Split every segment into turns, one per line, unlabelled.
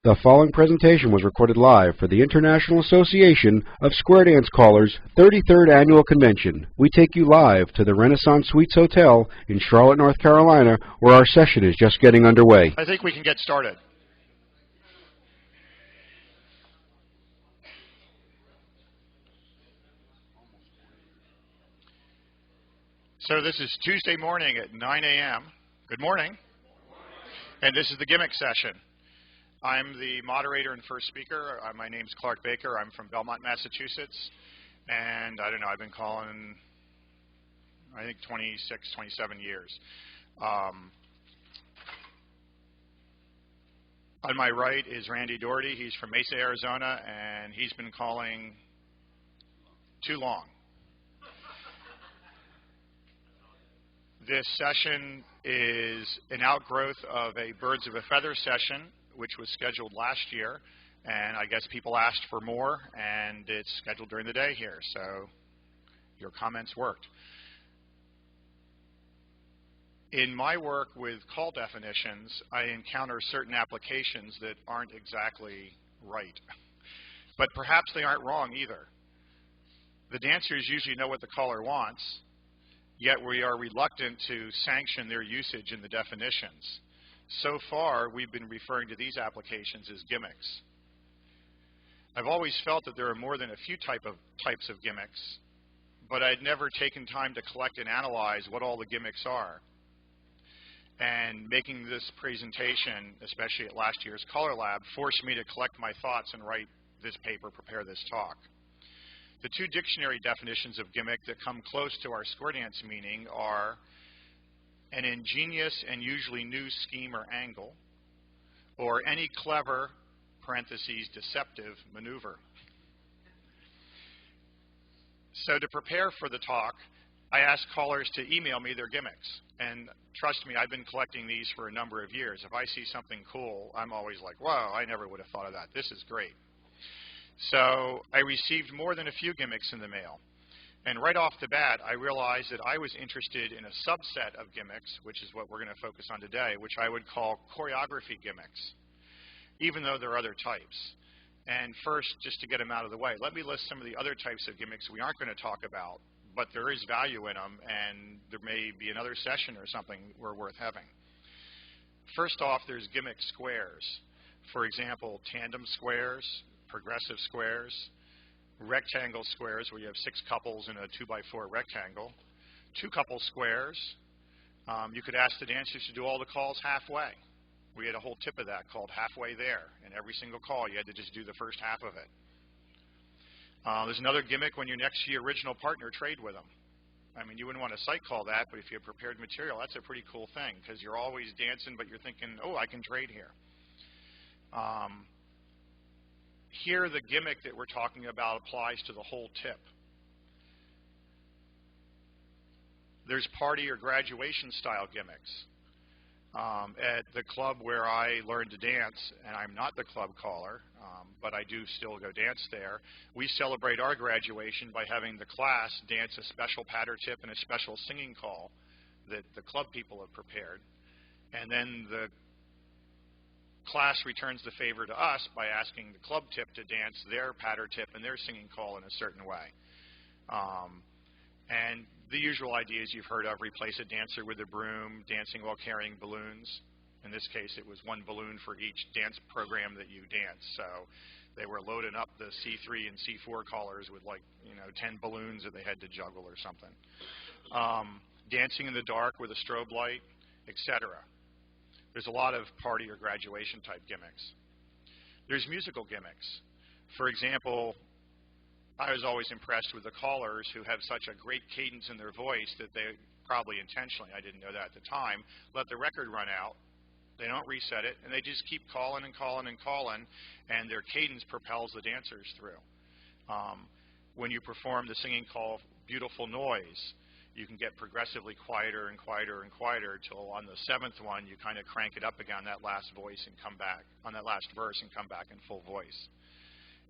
The following presentation was recorded live for the International Association of Square Dance Callers 33rd Annual Convention. We take you live to the Renaissance Suites Hotel in Charlotte, North Carolina, where our session is just getting underway.
I think we can get started. So this is Tuesday morning at 9 a.m. Good morning. And this is the Gimmick session. I'm the moderator and first speaker. My name's Clark Baker. I'm from Belmont, Massachusetts. And I don't know, I've been calling, I think, 26, 27 years. On my right is Randy Dougherty. He's from Mesa, Arizona, and he's been calling too long. This session is an outgrowth of a Birds of a Feather session, which was scheduled last year, and I guess people asked for more, and it's scheduled during the day here, so your comments worked. In my work with call definitions, I encounter certain applications that aren't exactly right, but perhaps they aren't wrong either. The dancers usually know what the caller wants, yet we are reluctant to sanction their usage in the definitions. So far, we've been referring to these applications as gimmicks. I've always felt that there are more than a few types of gimmicks, but I'd never taken time to collect and analyze what all the gimmicks are. And making this presentation, especially at last year's CALLERLAB, forced me to collect my thoughts and write this paper, prepare this talk. The two dictionary definitions of gimmick that come close to our square dance meaning are an ingenious and usually new scheme or angle, or any clever, parentheses, deceptive maneuver. So to prepare for the talk, I asked callers to email me their gimmicks. And trust me, I've been collecting these for a number of years. If I see something cool, I'm always like, wow, I never would have thought of that. This is great. So I received more than a few gimmicks in the mail. And right off the bat, I realized that I was interested in a subset of gimmicks, which is what we're going to focus on today, which I would call choreography gimmicks, even though there are other types. And first, just to get them out of the way, let me list some of the other types of gimmicks we aren't going to talk about, but there is value in them, and there may be another session or something we're worth having. First off, there's gimmick squares. For example, tandem squares, progressive squares, rectangle squares where you have 6 couples in a 2x4 rectangle, 2-couple squares. You could ask the dancers to do all the calls halfway. We had a whole tip of that called halfway there. In every single call, you had to just do the first half of it. There's another gimmick when you're next to your original partner, trade with them. I mean, you wouldn't want to sight call that, but if you have prepared material, that's a pretty cool thing because you're always dancing, but you're thinking, oh, I can trade here. Here, the gimmick that we're talking about applies to the whole tip. There's party or graduation style gimmicks. At the club where I learned to dance, and I'm not the club caller, but I do still go dance there, we celebrate our graduation by having the class dance a special patter tip and a special singing call that the club people have prepared. And then the class returns the favor to us by asking the club tip to dance their patter tip and their singing call in a certain way. And the usual ideas you've heard of: replace a dancer with a broom, dancing while carrying balloons. In this case, it was 1 balloon for each dance program that you dance. So they were loading up the C3 and C4 callers with 10 balloons that they had to juggle or something. Dancing in the dark with a strobe light, etc. There's a lot of party or graduation type gimmicks. There's musical gimmicks. For example, I was always impressed with the callers who have such a great cadence in their voice that they probably intentionally, I didn't know that at the time, let the record run out. They don't reset it, and they just keep calling and calling and calling, and their cadence propels the dancers through. When you perform the singing call, Beautiful Noise, you can get progressively quieter and quieter and quieter till on the 7th one you kind of crank it up again on that last voice and come back on that last verse and come back in full voice.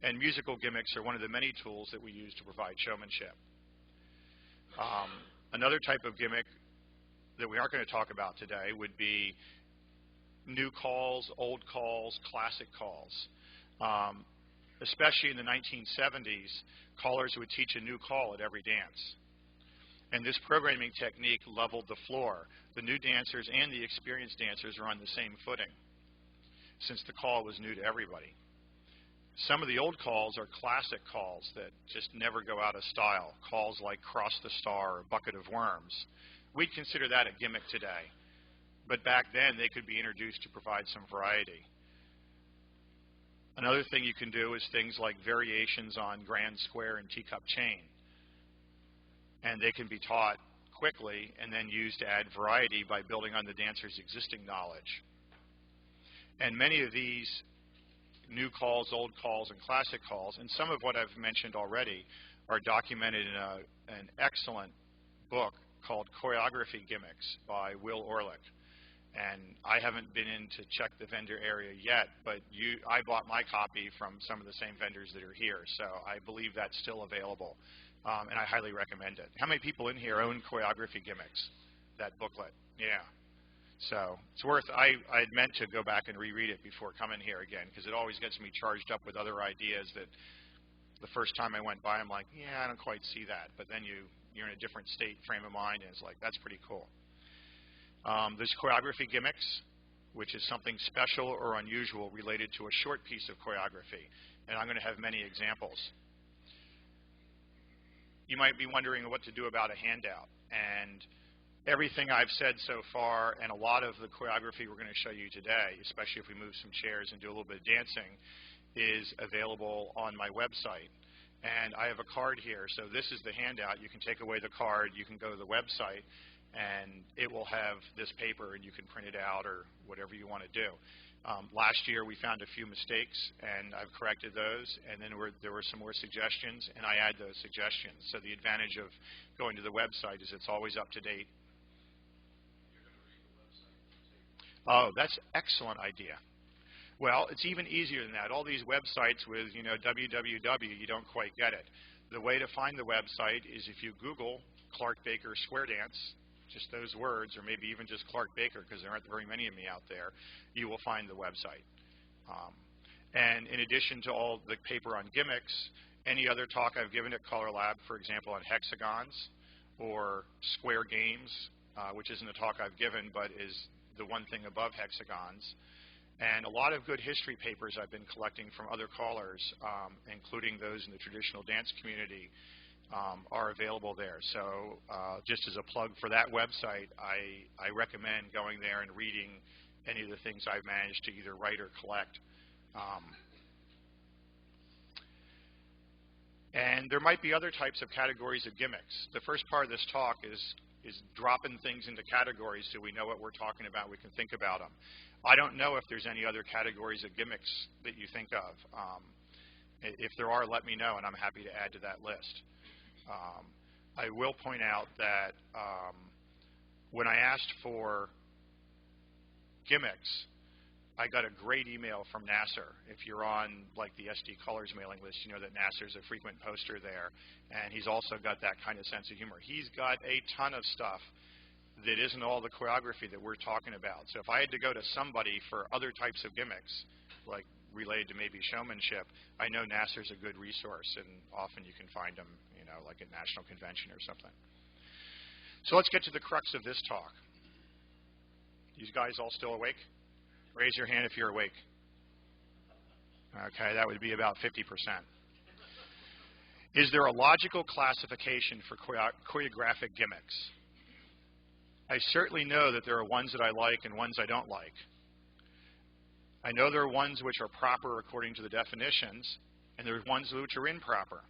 And musical gimmicks are one of the many tools that we use to provide showmanship. Another type of gimmick that we aren't going to talk about today would be new calls, old calls, classic calls. Especially in the 1970s, callers would teach a new call at every dance. And this programming technique leveled the floor. The new dancers and the experienced dancers are on the same footing, since the call was new to everybody. Some of the old calls are classic calls that just never go out of style, calls like Cross the Star or Bucket of Worms. We'd consider that a gimmick today, but back then they could be introduced to provide some variety. Another thing you can do is things like variations on grand square and teacup chain. And they can be taught quickly and then used to add variety by building on the dancer's existing knowledge. And many of these new calls, old calls, and classic calls, and some of what I've mentioned already, are documented in an excellent book called Choreography Gimmicks by Will Orlick. And I haven't been in to check the vendor area yet, but I bought my copy from some of the same vendors that are here, so I believe that's still available, and I highly recommend it. How many people in here own Choreography Gimmicks, that booklet? Yeah. So it's worth, I'd meant to go back and reread it before coming here again, because it always gets me charged up with other ideas that the first time I went by, I'm like, yeah, I don't quite see that. But then you're in a different frame of mind, and it's like, that's pretty cool. There's choreography gimmicks, which is something special or unusual related to a short piece of choreography. And I'm going to have many examples. You might be wondering what to do about a handout. And everything I've said so far, and a lot of the choreography we're going to show you today, especially if we move some chairs and do a little bit of dancing, is available on my website. And I have a card here. So this is the handout. You can take away the card. You can go to the website, and it will have this paper, and you can print it out or whatever you want to do. Last year we found a few mistakes, and I've corrected those, and then there were some more suggestions, and I add those suggestions. So the advantage of going to the website is it's always up to date. Oh, that's an excellent idea. Well, it's even easier than that. All these websites with, www, you don't quite get it. The way to find the website is if you Google Clark Baker Square Dance, just those words, or maybe even just Clark Baker, because there aren't very many of me out there, you will find the website. And in addition to all the paper on gimmicks, any other talk I've given at CALLERLAB, for example, on hexagons or square games, which isn't a talk I've given, but is the one thing above hexagons. And a lot of good history papers I've been collecting from other callers, including those in the traditional dance community, are available there. So just as a plug for that website, I recommend going there and reading any of the things I've managed to either write or collect. And there might be other types of categories of gimmicks. The first part of this talk is dropping things into categories so we know what we're talking about, we can think about them. I don't know if there's any other categories of gimmicks that you think of. If there are, let me know, and I'm happy to add to that list. I will point out that when I asked for gimmicks, I got a great email from Nasser. If you're on like the SD Colors mailing list, you know that Nasser's a frequent poster there, and he's also got that kind of sense of humor. He's got a ton of stuff that isn't all the choreography that we're talking about. So if I had to go to somebody for other types of gimmicks, like related to maybe showmanship, I know Nasser's a good resource, and often you can find them, like at National Convention or something. So let's get to the crux of this talk. These guys all still awake? Raise your hand if you're awake. Okay, that would be about 50%. Is there a logical classification for choreographic gimmicks? I certainly know that there are ones that I like and ones I don't like. I know there are ones which are proper according to the definitions, and there are ones which are improper.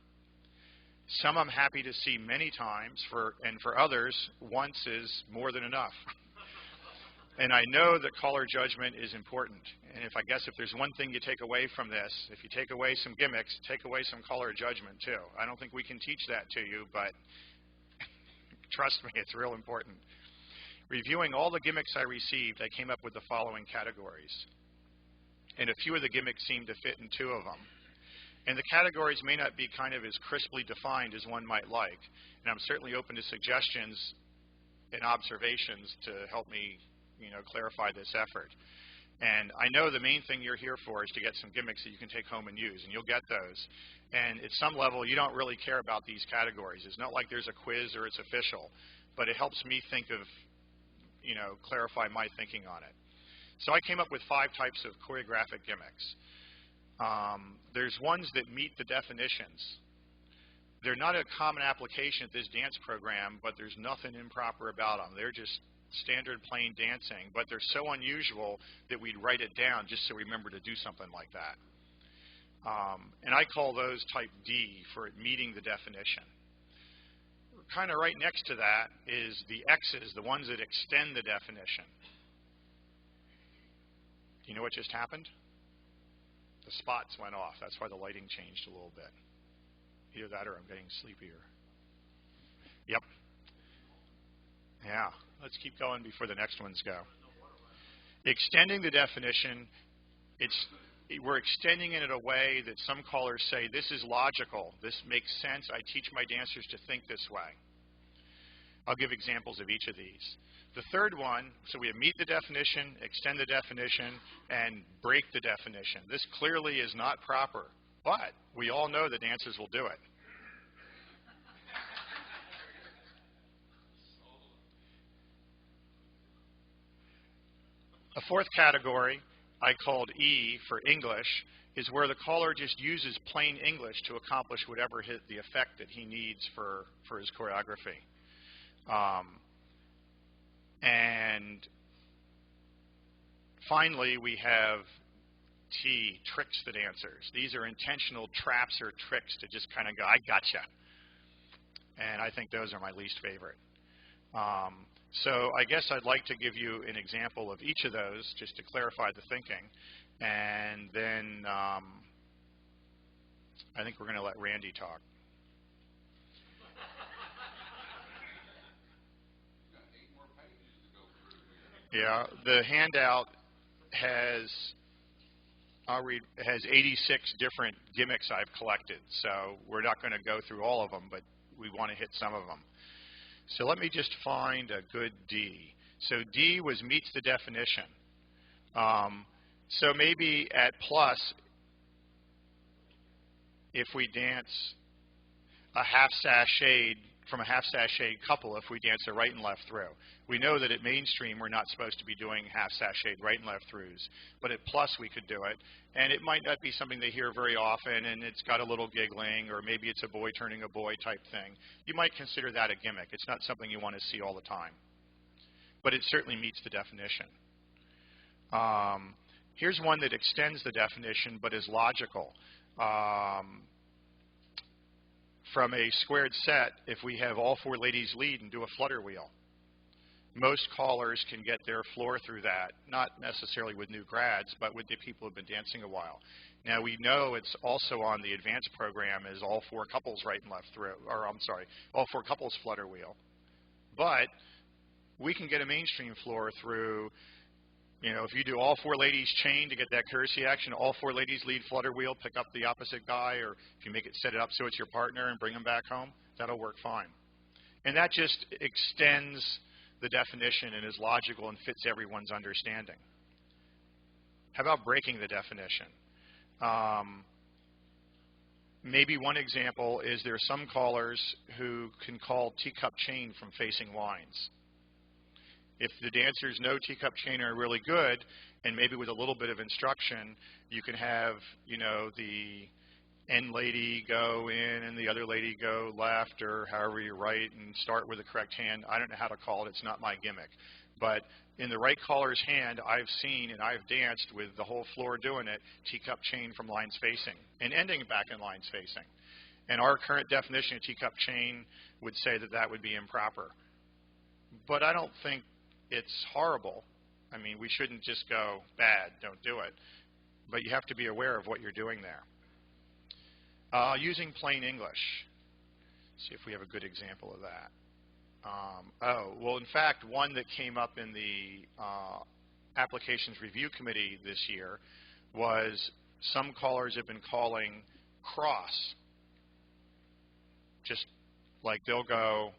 Some I'm happy to see many times, and for others, once is more than enough. And I know that caller judgment is important. And if there's one thing you take away from this, if you take away some gimmicks, take away some caller judgment too. I don't think we can teach that to you, but trust me, it's real important. Reviewing all the gimmicks I received, I came up with the following categories. And a few of the gimmicks seem to fit in two of them. And the categories may not be kind of as crisply defined as one might like. And I'm certainly open to suggestions and observations to help me clarify this effort. And I know the main thing you're here for is to get some gimmicks that you can take home and use, and you'll get those. And at some level, you don't really care about these categories. It's not like there's a quiz or it's official, but it helps me think of, clarify my thinking on it. So I came up with 5 types of choreographic gimmicks. There's ones that meet the definitions. They're not a common application at this dance program, but there's nothing improper about them. They're just standard plain dancing, but they're so unusual that we'd write it down just so we remember to do something like that. And I call those type D for meeting the definition. Kind of right next to that is the X's, the ones that extend the definition. Do you know what just happened? The spots went off. That's why the lighting changed a little bit. Either that or I'm getting sleepier. Yep. Yeah. Let's keep going before the next ones go. Extending the definition, we're extending it in a way that some callers say, this is logical, this makes sense, I teach my dancers to think this way. I'll give examples of each of these. The third one, so we have meet the definition, extend the definition, and break the definition. This clearly is not proper, but we all know the dancers will do it. A fourth category I called E for English is where the caller just uses plain English to accomplish whatever the effect that he needs for his choreography. And finally, we have T, tricks the dancers. These are intentional traps or tricks to just kind of go, I gotcha. And I think those are my least favorite. So I guess I'd like to give you an example of each of those just to clarify the thinking. And then I think we're going to let Randy talk. Yeah, the handout has 86 different gimmicks I've collected. So we're not going to go through all of them, but we want to hit some of them. So let me just find a good D. So D was meets the definition. So maybe at plus, if we dance a half sashayed, from a half sashayed couple, if we dance a right and left through. We know that at mainstream we're not supposed to be doing half sashayed right and left throughs, but at plus we could do it. And it might not be something they hear very often, and it's got a little giggling, or maybe it's a boy turning a boy type thing. You might consider that a gimmick. It's not something you want to see all the time, but it certainly meets the definition. Here's one that extends the definition but is logical. From a squared set, if we have all 4 ladies lead and do a flutter wheel, most callers can get their floor through that, not necessarily with new grads, but with the people who have been dancing a while. Now we know it's also on the advanced program as all 4 couples right and left through, or I'm sorry, all 4 couples flutter wheel. But we can get a mainstream floor through, if you do all 4 ladies chain to get that courtesy action, all 4 ladies lead flutter wheel, pick up the opposite guy, or if you make it set it up so it's your partner and bring them back home, that'll work fine. And that just extends the definition and is logical and fits everyone's understanding. How about breaking the definition? Maybe one example is there are some callers who can call teacup chain from facing lines. If the dancers know teacup chain are really good, and maybe with a little bit of instruction, you can have, the end lady go in and the other lady go left, or however you write, and start with the correct hand. I don't know how to call it. It's not my gimmick. But in the right caller's hand, I've seen and I've danced with the whole floor doing it, teacup chain from lines facing, and ending back in lines facing. And our current definition of teacup chain would say that that would be improper. But I don't think it's horrible. I mean, we shouldn't just go, bad, don't do it. But you have to be aware of what you're doing there. Using plain English. See if we have a good example of that. Well, in fact, one that came up in the Applications Review Committee this year was some callers have been calling cross. Just like they'll go,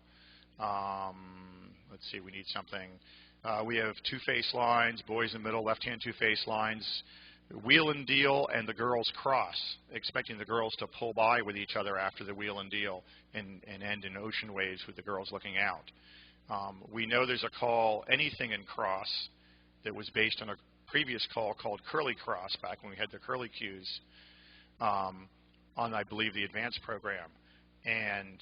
let's see, we need something. We have two-face lines, boys in the middle, left-hand two-face lines, wheel and deal, and the girls cross, expecting the girls to pull by with each other after the wheel and deal and end in ocean waves with the girls looking out. We know there's a call, anything in cross, that was based on a previous call called curly cross back when we had the curly cues on, I believe, the advanced program. And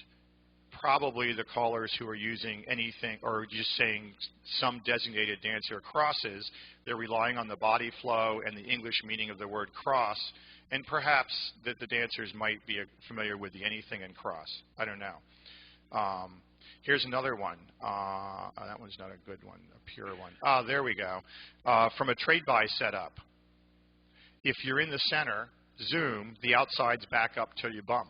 probably the callers who are using anything or just saying some designated dancer crosses, they're relying on the body flow and the English meaning of the word cross, and perhaps that the dancers might be familiar with the anything in cross. I don't know. Here's another one. That one's not a good one, a pure one. There we go. From a trade buy setup. If you're in the center, zoom, the outsides back up till you bump.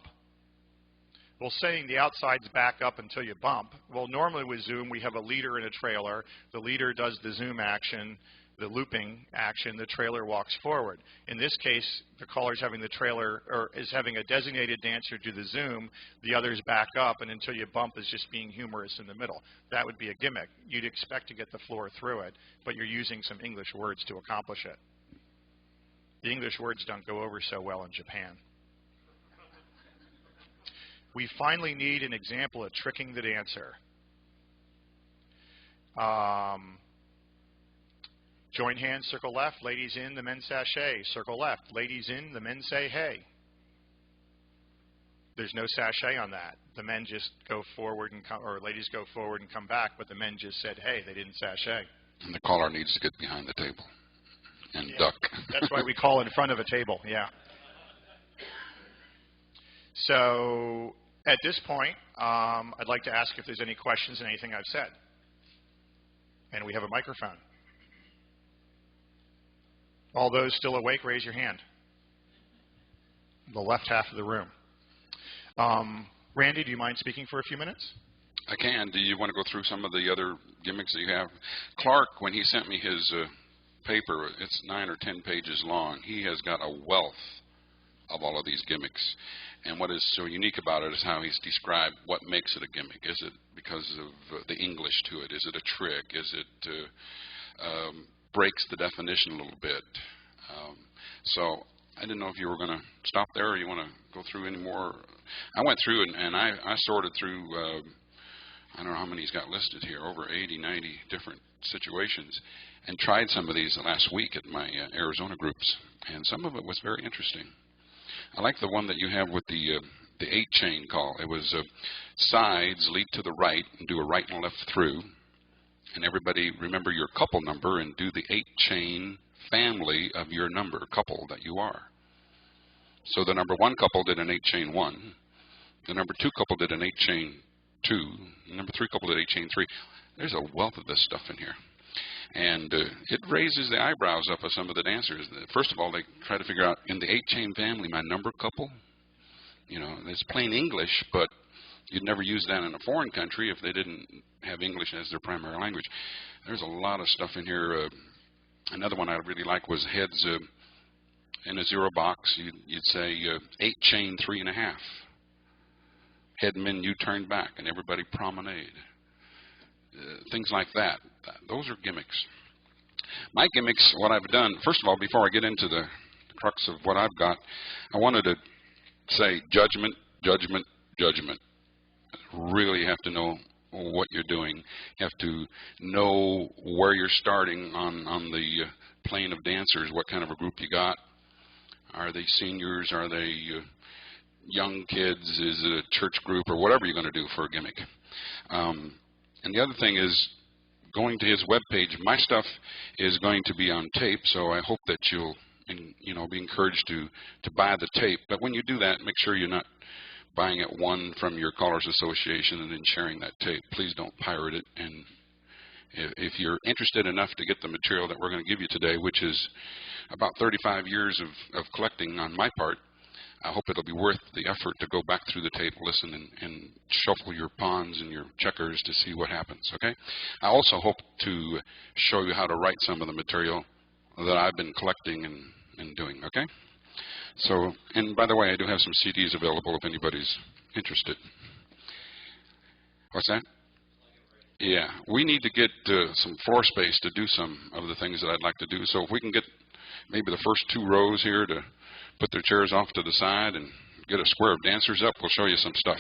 Well, saying the outsides back up until you bump, well, normally with zoom, we have a leader and a trailer. The leader does the zoom action, the looping action, the trailer walks forward. In this case, the caller's having the trailer, or is having a designated dancer do the zoom, the others back up, and until you bump is just being humorous in the middle. That would be a gimmick. You'd expect to get the floor through it, but you're using some English words to accomplish it. The English words don't go over so well in Japan. We finally need an example of tricking the dancer. Join hands, circle left, ladies in, the men sashay. Circle left, ladies in, the men say hey. There's no sashay on that. The men just go forward and come, or ladies go forward and come back, but the men just said hey, they didn't sashay.
And the caller needs to get behind the table and duck.
That's why we call in front of a table, yeah. So at this point, I'd like to ask if there's any questions on anything I've said. And we have a microphone. All those still awake, raise your hand. The left half of the room. Randy, do you mind speaking for a few minutes?
I can. Do you want to go through some of the other gimmicks that you have? Clark, when he sent me his paper, it's 9 or 10 pages long. He has got a wealth of all of these gimmicks. And what is so unique about it is how he's described what makes it a gimmick. Is it because of the English to it? Is it a trick? Is it breaks the definition a little bit? So I didn't know if you were going to stop there or you want to go through any more. I went through and I sorted through, I don't know how many he's got listed here, over 80, 90 different situations, and tried some of these last week at my Arizona groups, and some of it was very interesting. I like the one that you have with the 8-chain call. It was sides lead to the right and do a right and left through. And everybody remember your couple number and do the 8-chain family of your number, couple that you are. So the number 1 couple did an 8-chain 1. The number 2 couple did an 8-chain 2. The number 3 couple did 8-chain 3. There's a wealth of this stuff in here. And it raises the eyebrows up of some of the dancers. First of all, they try to figure out, in the 8-chain family, my number couple, you know, it's plain English, but you'd never use that in a foreign country if they didn't have English as their primary language. There's a lot of stuff in here. Another one I really like was heads in a 0 box. You'd say 8-chain 3.5. Head men, you turn back, and everybody promenade. Things like that. Those are gimmicks. My gimmicks, what I've done, first of all, before I get into the crux of what I've got, I wanted to say judgment, judgment, judgment. Really you have to know what you're doing. You have to know where you're starting on the plane of dancers, what kind of a group you got. Are they seniors? Are they young kids? Is it a church group or whatever you're going to do for a gimmick? And the other thing is going to his webpage. My stuff is going to be on tape, so I hope that you'll be encouraged to buy the tape. But when you do that, make sure you're not buying it one from your Callers Association and then sharing that tape. Please don't pirate it. And if you're interested enough to get the material that we're going to give you today, which is about 35 years of collecting on my part, I hope it'll be worth the effort to go back through the tape, listen, and shuffle your pawns and your checkers to see what happens, okay? I also hope to show you how to write some of the material that I've been collecting and doing, okay? So, and by the way, I do have some CDs available if anybody's interested. What's that? Yeah, we need to get some floor space to do some of the things that I'd like to do. So if we can get maybe the first 2 rows here to put their chairs off to the side and get a square of dancers up, we'll show you some stuff.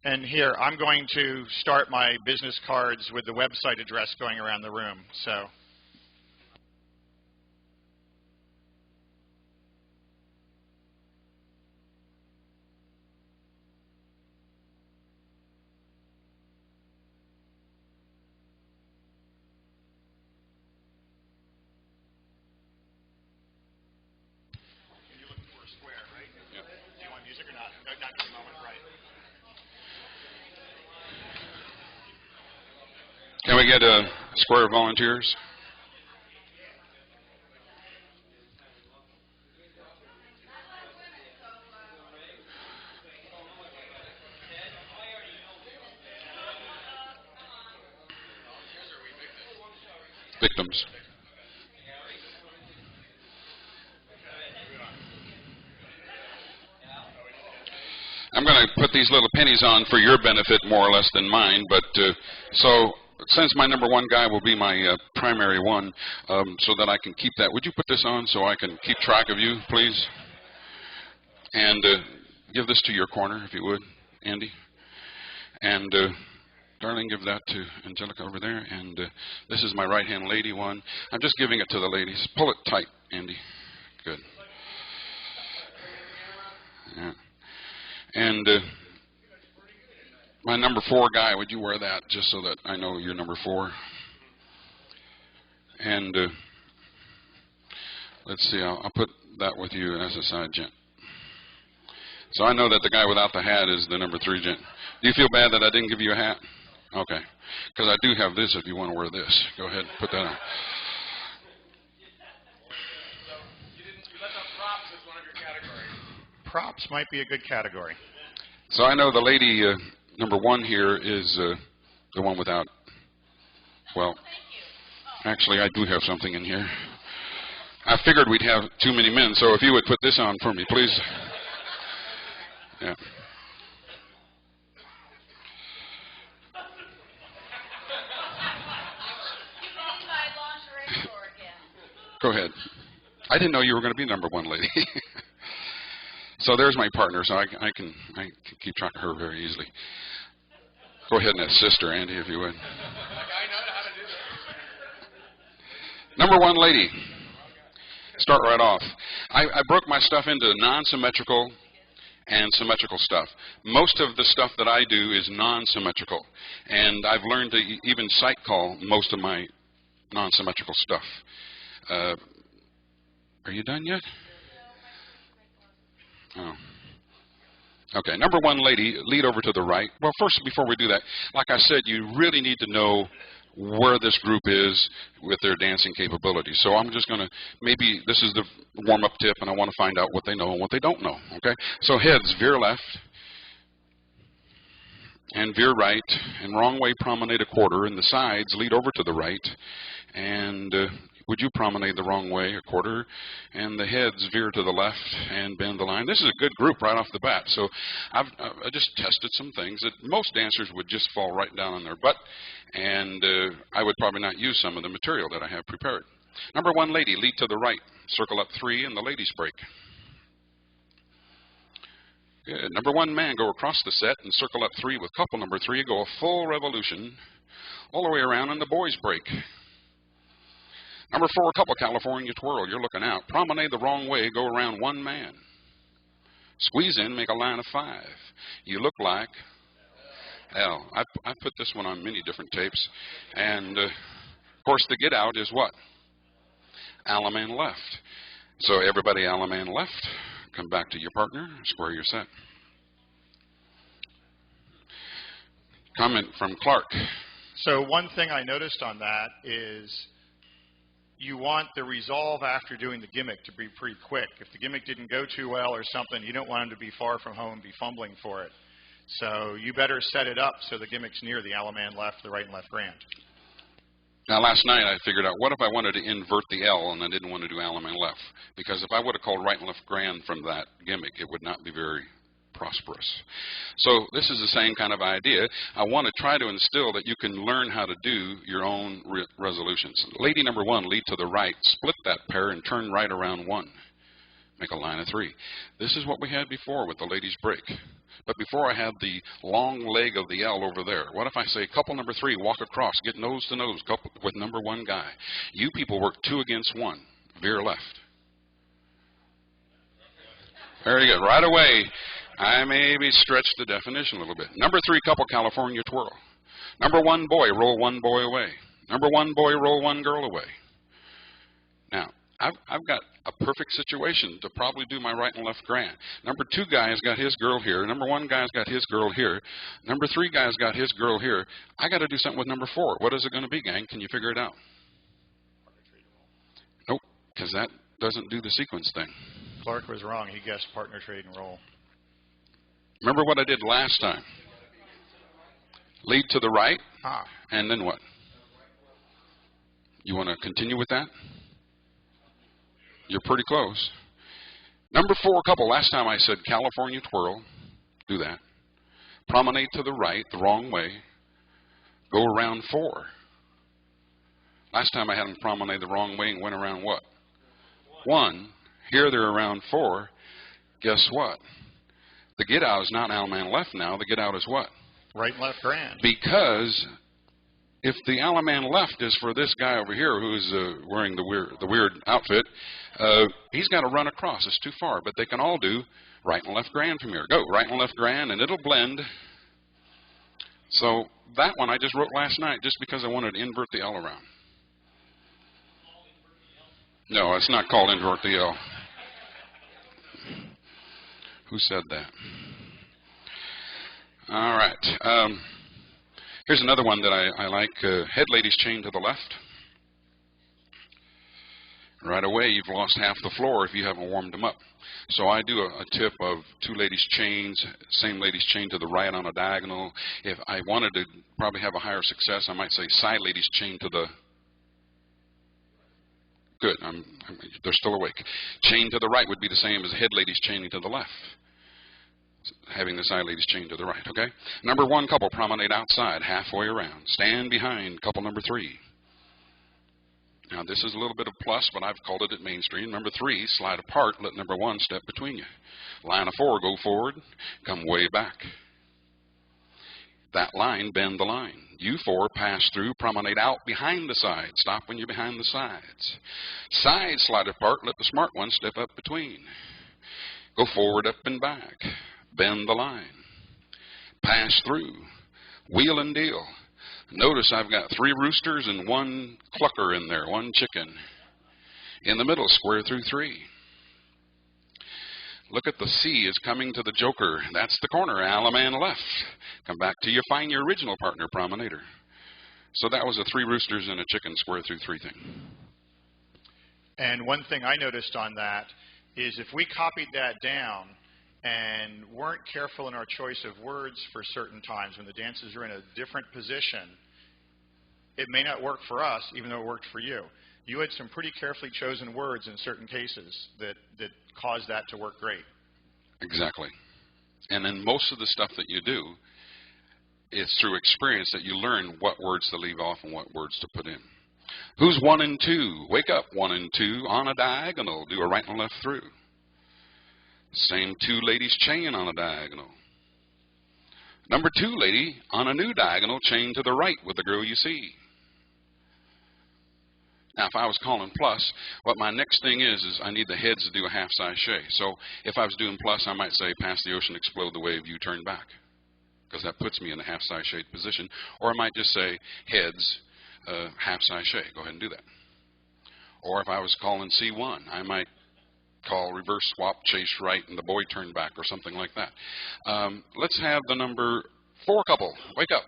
And here, I'm going to start my business cards with the website address going around the room. So. You're looking for a square, right?
Yep.
Do you want music or not? No, not at the moment, right?
Can we get a square of volunteers? Victims. I'm going to put these little pennies on for your benefit more or less than mine, but so since my number 1 guy will be my primary one, so that I can keep that, would you put this on so I can keep track of you, please? And give this to your corner, if you would, Andy. And darling, give that to Angelica over there. And this is my right-hand lady one. I'm just giving it to the ladies. Pull it tight, Andy. Good. Yeah. And my number 4 guy, would you wear that just so that I know you're number 4? And let's see, I'll put that with you as a side gent. So I know that the guy without the hat is the number 3 gent. Do you feel bad that I didn't give you a hat? Okay. Because I do have this if you want to wear this. Go ahead, put that on.
You left out props as one of your categories. Props might be a good category.
So I know the lady number 1 here is the one without, well, actually I do have something in here. I figured we'd have too many men, so if you would put this on for me, please. Yeah. Go ahead. I didn't know you were going to be number 1 lady. So there's my partner, so I can keep track of her very easily. Go ahead and assist her, Andy, if you would. Number 1 lady. Start right off. I broke my stuff into non-symmetrical and symmetrical stuff. Most of the stuff that I do is non-symmetrical, and I've learned to even sight call most of my non-symmetrical stuff. Are you done yet? Oh. Okay, number 1 lady, lead over to the right. Well, first, before we do that, like I said, you really need to know where this group is with their dancing capabilities. So I'm just going to, maybe this is the warm-up tip, and I want to find out what they know and what they don't know, okay? So heads, veer left, and veer right, and wrong way promenade a quarter, and the sides lead over to the right, and would you promenade the wrong way a quarter, and the heads veer to the left and bend the line. This is a good group right off the bat. So I just tested some things that most dancers would just fall right down on their butt, and I would probably not use some of the material that I have prepared. Number 1 lady, lead to the right, circle up 3, and the ladies break. Good. Number 1 man, go across the set and circle up 3 with couple number 3, go a full revolution all the way around, and the boys break. Number 4, couple California twirl. You're looking out. Promenade the wrong way. Go around 1 man. Squeeze in. Make a line of 5. You look like L. I put this one on many different tapes. And, of course, the get out is what? Alaman left. So everybody Alaman left. Come back to your partner. Square your set. Comment from Clark.
So one thing I noticed on that is you want the resolve after doing the gimmick to be pretty quick. If the gimmick didn't go too well or something, you don't want them to be far from home, be fumbling for it. So you better set it up so the gimmick's near the Alaman left, the right and left grand.
Now, last night I figured out, what if I wanted to invert the L and I didn't want to do Alaman left? Because if I would have called right and left grand from that gimmick, it would not be very prosperous. So this is the same kind of idea. I want to try to instill that you can learn how to do your own resolutions. Lady number 1, lead to the right, split that pair and turn right around 1. Make a line of 3. This is what we had before with the ladies break. But before I had the long leg of the L over there. What if I say couple number 3, walk across, get nose to nose, couple with number 1 guy. You people work 2 against 1, veer left. Very good. Right away, I maybe stretched the definition a little bit. Number 3, couple California twirl. Number 1 boy, roll 1 boy away. Number 1 boy, roll 1 girl away. Now, I've got a perfect situation to probably do my right and left grand. Number 2 guy's got his girl here. Number 1 guy's got his girl here. Number 3 guy's got his girl here. I got to do something with number 4. What is it going to be, gang? Can you figure it out? Nope, because that doesn't do the sequence thing.
Clark was wrong. He guessed partner, trade, and roll.
Remember what I did last time? Lead to the right,
Ah.
and then what? You want to continue with that? You're pretty close. Number 4 couple. Last time I said California twirl. Do that. Promenade to the right, the wrong way. Go around 4. Last time I had them promenade the wrong way and went around what? 1. Here they're around 4. Guess what? The get out is not Alaman left now. The get out is what?
Right and left grand.
Because if the Alaman left is for this guy over here who's wearing the weird outfit, he's got to run across. It's too far. But they can all do right and left grand from here. Go right and left grand, and it'll blend. So that one I just wrote last night just because I wanted to invert the L around. No, it's not called invert the L. Who said that? All right. Here's another one that I like. Head ladies chain to the left. Right away, you've lost half the floor if you haven't warmed them up. So I do a tip of 2 ladies chains, same ladies chain to the right on a diagonal. If I wanted to probably have a higher success, I might say side ladies chain to the... Good, they're still awake. Chain to the right would be the same as head ladies chaining to the left. Having the side ladies chain to the right, okay? Number 1 couple, promenade outside, halfway around. Stand behind couple number 3. Now, this is a little bit of plus, but I've called it at mainstream. Number 3, slide apart, let number 1 step between you. Line of 4, go forward, come way back. That line, bend the line. You 4, pass through, promenade out behind the side. Stop when you're behind the sides. Side, slide apart, let the smart one step up between. Go forward, up and back. Bend the line. Pass through. Wheel and deal. Notice I've got 3 roosters and 1 clucker in there, 1 chicken. In the middle, square through 3. Look at the C is coming to the joker. That's the corner, Alaman left. Come back till you find your original partner, promenader. So that was a 3 roosters and a chicken square through 3 thing.
And one thing I noticed on that is if we copied that down and weren't careful in our choice of words for certain times when the dancers are in a different position, it may not work for us, even though it worked for you. You had some pretty carefully chosen words in certain cases that caused that to work great.
Exactly. And then most of the stuff that you do, it's through experience that you learn what words to leave off and what words to put in. Who's 1 and 2? Wake up, 1 and 2 on a diagonal. Do a right and left through. Same 2 ladies chain on a diagonal. Number 2 lady on a new diagonal, chain to the right with the girl you see. Now, if I was calling plus, what my next thing is I need the heads to do a half sachet. So if I was doing plus, I might say pass the ocean, explode the wave, you turn back. Because that puts me in a half sachet position. Or I might just say heads, half sachet. Go ahead and do that. Or if I was calling C1, I might call reverse swap, chase right, and the boy turn back or something like that. Let's have the number 4 couple. Wake up.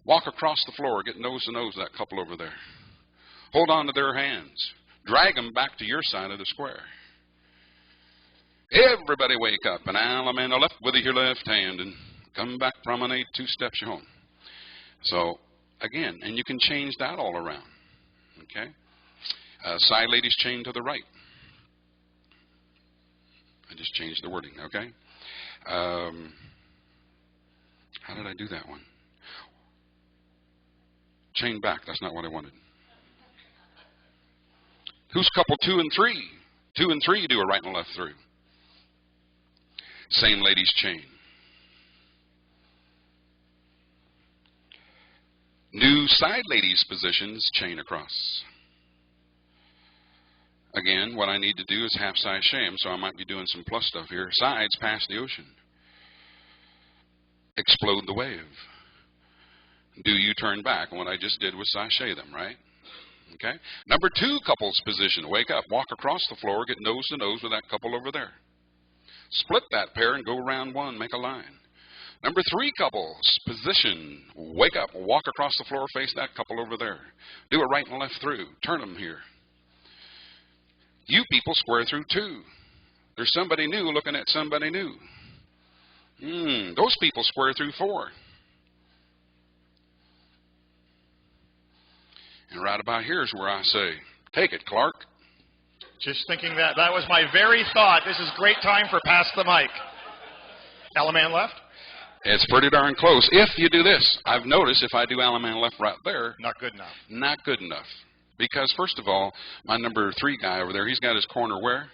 Walk across the floor. Get nose to nose with that couple over there. Hold on to their hands. Drag them back to your side of the square. Everybody wake up. And Alaman left with your left hand. And come back, promenade 2 steps, you're home. So, again, and you can change that all around. Okay. Side ladies chain to the right. I just changed the wording, okay? How did I do that one? Chain back, that's not what I wanted. Who's couple 2 and 3? 2 and 3 do a right and a left through. Same ladies chain. New side ladies positions, chain across. Again, what I need to do is half sachet them, so I might be doing some plus stuff here. Sides past the ocean. Explode the wave. Do you turn back? And what I just did was sachet them, right? Okay. Number 2, couples position. Wake up, walk across the floor, get nose to nose with that couple over there. Split that pair and go around one, make a line. Number 3, couples position. Wake up, walk across the floor, face that couple over there. Do a right and left through. Turn them here. You people square through 2. There's somebody new looking at somebody new. Those people square through 4. And right about here is where I say, take it, Clark.
Just thinking that. That was my very thought. This is great time for pass the mic. Alaman left?
It's pretty darn close. If you do this, I've noticed if I do Alaman left right there.
Not good enough.
Not good enough. Because, first of all, my number 3 guy over there, he's got his corner where?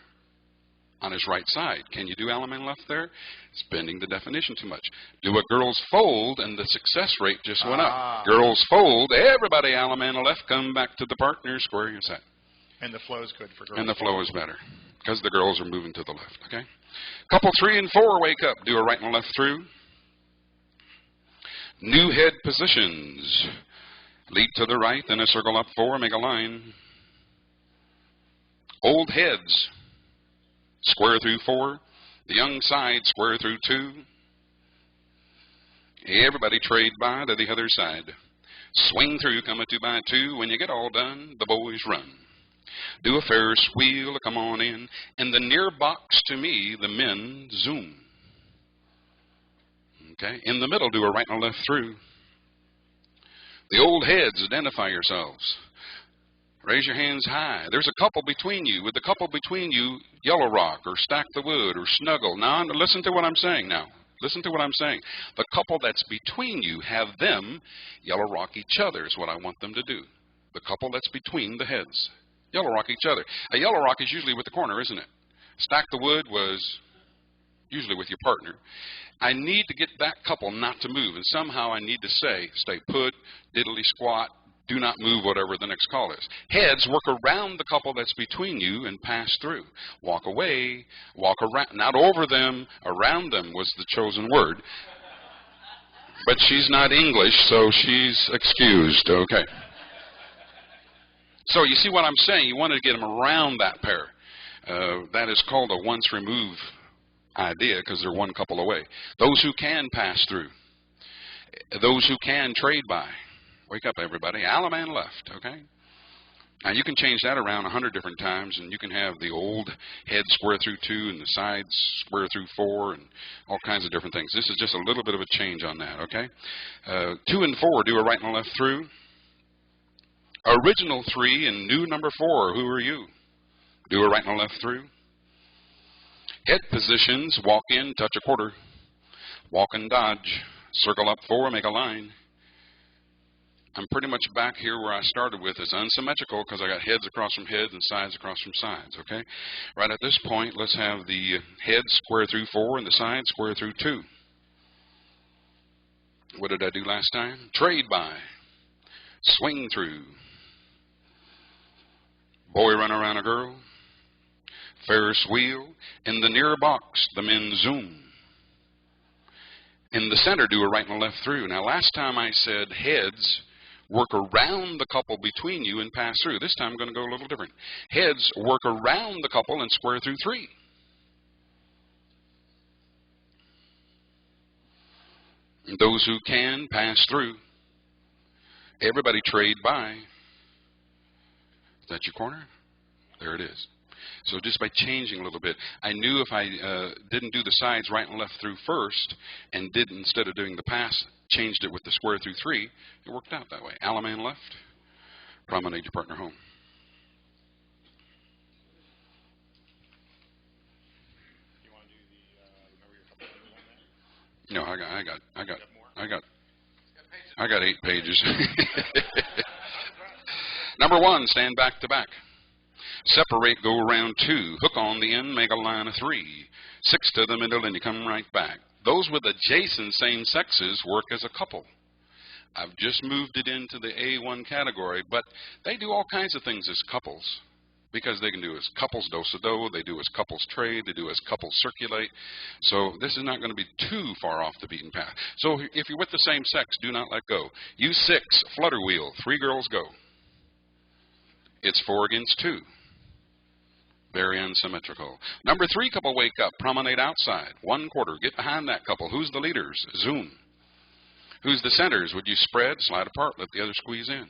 On his right side. Can you do Alaman left there? It's bending the definition too much. Do a girls fold, and the success rate just went up. Girls fold, everybody Alaman left, come back to the partner, square your set.
And the flow is good for girls.
And the flow is better, because the girls are moving to the left, okay? Couple 3 and 4, wake up. Do a right and left through. New head positions. Lead to the right, then a circle up 4, make a line. Old heads. Square through 4. The young side, square through 2. Everybody trade by to the other side. Swing through, come a 2 by 2. When you get all done, the boys run. Do a Ferris wheel, come on in. In the near box to me, the men zoom. Okay, in the middle, do a right and a left through. The old heads, identify yourselves. Raise your hands high. There's a couple between you. With the couple between you, yellow rock or stack the wood or snuggle. Now, listen to what I'm saying now. Listen to what I'm saying. The couple that's between you, have them yellow rock each other is what I want them to do. The couple that's between the heads. Yellow rock each other. A yellow rock is usually with the corner, isn't it? Stack the wood was usually with your partner. I need to get that couple not to move, and somehow I need to say, stay put, diddly squat, do not move, whatever the next call is. Heads, work around the couple that's between you and pass through. Walk away, walk around, not over them, around them was the chosen word. But she's not English, so she's excused, okay. So you see what I'm saying? You want to get them around that pair. That is called a once remove idea because they're one couple away. Those who can pass through. Those who can trade by. Wake up, everybody. Alaman left, okay? Now, you can change that around 100 different times, and you can have the old head square through 2 and the sides square through 4 and all kinds of different things. This is just a little bit of a change on that, okay? 2 and 4, do a right and a left through. Original 3 and new number 4, who are you? Do a right and a left through. Head positions, walk in, touch a quarter. Walk and dodge. Circle up 4, make a line. I'm pretty much back here where I started with. It's unsymmetrical because I got heads across from heads and sides across from sides, okay? Right at this point, let's have the heads square through 4 and the sides square through 2. What did I do last time? Trade by. Swing through. Boy run around a girl. Ferris wheel. In the near box, the men zoom. In the center, do a right and a left through. Now, last time I said heads, work around the couple between you and pass through. This time I'm going to go a little different. Heads, work around the couple and square through 3. And those who can, pass through. Everybody trade by. Is that your corner? There it is. So just by changing a little bit, I knew if I didn't do the sides right and left through first and did, instead of doing the pass, changed it with the square through 3, it worked out that way. Alaman left, promenade your partner home. No, I got 8 pages. Number 1, stand back to back. Separate, go around 2. Hook on the end, make a line of 3. 6 to the middle, and you come right back. Those with adjacent same sexes work as a couple. I've just moved it into the A1 category, but they do all kinds of things as couples. Because they can do as couples do-sa-do, they do as couples trade, they do as couples circulate. So this is not going to be too far off the beaten path. So if you're with the same sex, do not let go. Use 6, flutter wheel, 3 girls go. It's 4 against 2. Very unsymmetrical. Number 3 couple wake up, promenade outside. 1/4, get behind that couple. Who's the leaders? Zoom. Who's the centers? Would you spread, slide apart, let the other squeeze in.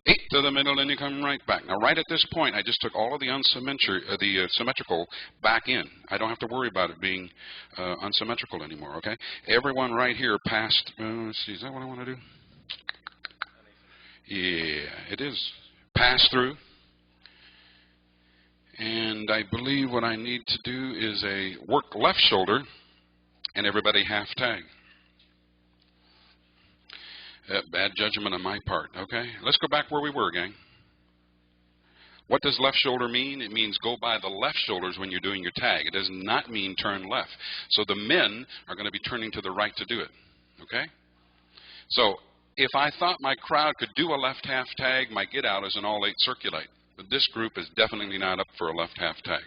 8 to the middle, and you come right back. Now, right at this point, I just took all of the symmetrical back in. I don't have to worry about it being unsymmetrical anymore, okay? Everyone right here passed, let's see, is that what I want to do? Yeah, it is. Pass through. And I believe what I need to do is a work left shoulder, and everybody half tag. Bad judgment on my part, okay? Let's go back where we were, gang. What does left shoulder mean? It means go by the left shoulders when you're doing your tag. It does not mean turn left. So the men are going to be turning to the right to do it, okay? So if I thought my crowd could do a left half tag, my get out is an all 8 circulate. But this group is definitely not up for a left half tag.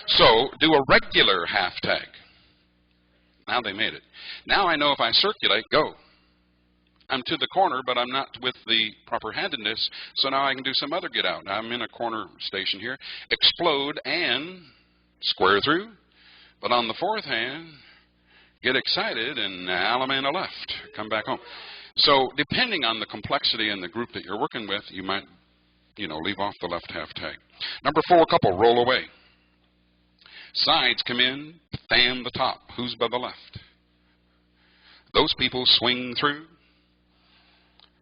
So do a regular half tag. Now they made it. Now I know if I circulate, go. I'm to the corner, but I'm not with the proper handedness, so now I can do some other get out. Now I'm in a corner station here. Explode and square through, but on the 4th hand, get excited and Alamanda left. Come back home. So depending on the complexity and the group that you're working with, you might, leave off the left half tag. Number 4 couple, roll away. Sides come in, fan the top. Who's by the left? Those people swing through.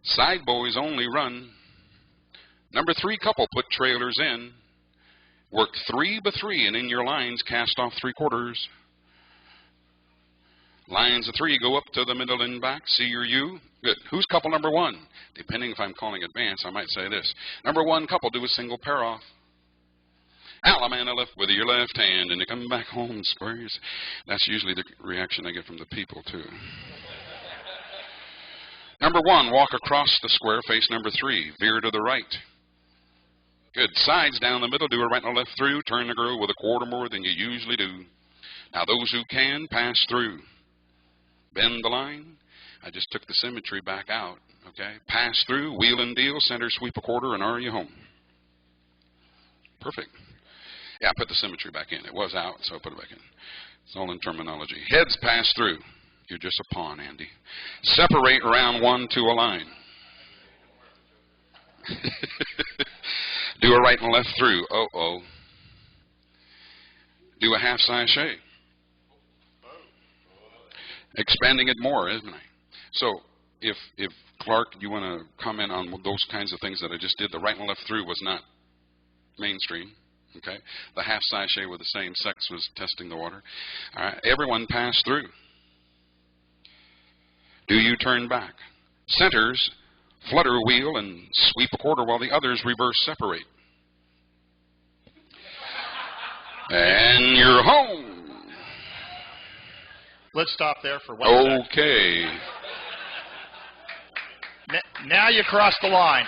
Side boys only run. Number 3 couple, put trailers in. Work 3 by 3, and in your lines, cast off 3/4. Lines of 3, go up to the middle and back. See your U. Good. Who's couple number 1? Depending if I'm calling advance, I might say this. Number 1 couple, do a single pair off. Alamanda left with your left hand, and you come back home squares. That's usually the reaction I get from the people, too. Number 1, walk across the square, face number 3. Veer to the right. Good. Sides down the middle, do a right and a left through. Turn the girl with a 1/4 more than you usually do. Now those who can, pass through. Bend the line. I just took the symmetry back out. Okay. Pass through, wheel and deal, center sweep a 1/4, and are you home? Perfect. Yeah, I put the symmetry back in. It was out, so I put it back in. It's all in terminology. Heads pass through. You're just a pawn, Andy. Separate round 1 to a line. Do a right and left through. Uh-oh. Do a half sachet. Expanding it more, isn't it? So if Clark, you want to comment on those kinds of things that I just did, the right and left through was not mainstream. Okay. The half sachet with the same sex was testing the water. All right. Everyone pass through. Do you turn back? Centers, flutter wheel, and sweep a 1/4 while the others reverse separate. And you're home.
Let's stop there for 1 second.
Okay.
Now you cross the line.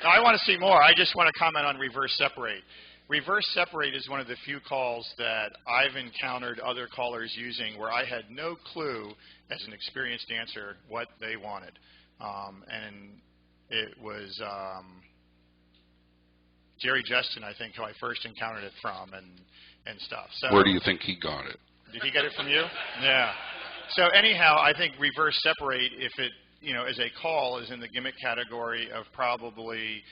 Now I want to see more. I just want to comment on reverse separate. Reverse separate is one of the few calls that I've encountered other callers using where I had no clue as an experienced dancer what they wanted. And it was Jerry Justin, I think, who I first encountered it from and stuff. So,
where do you think he got it?
Did he get it from you? Yeah. So anyhow, I think reverse separate, if it, as a call, is in the gimmick category of probably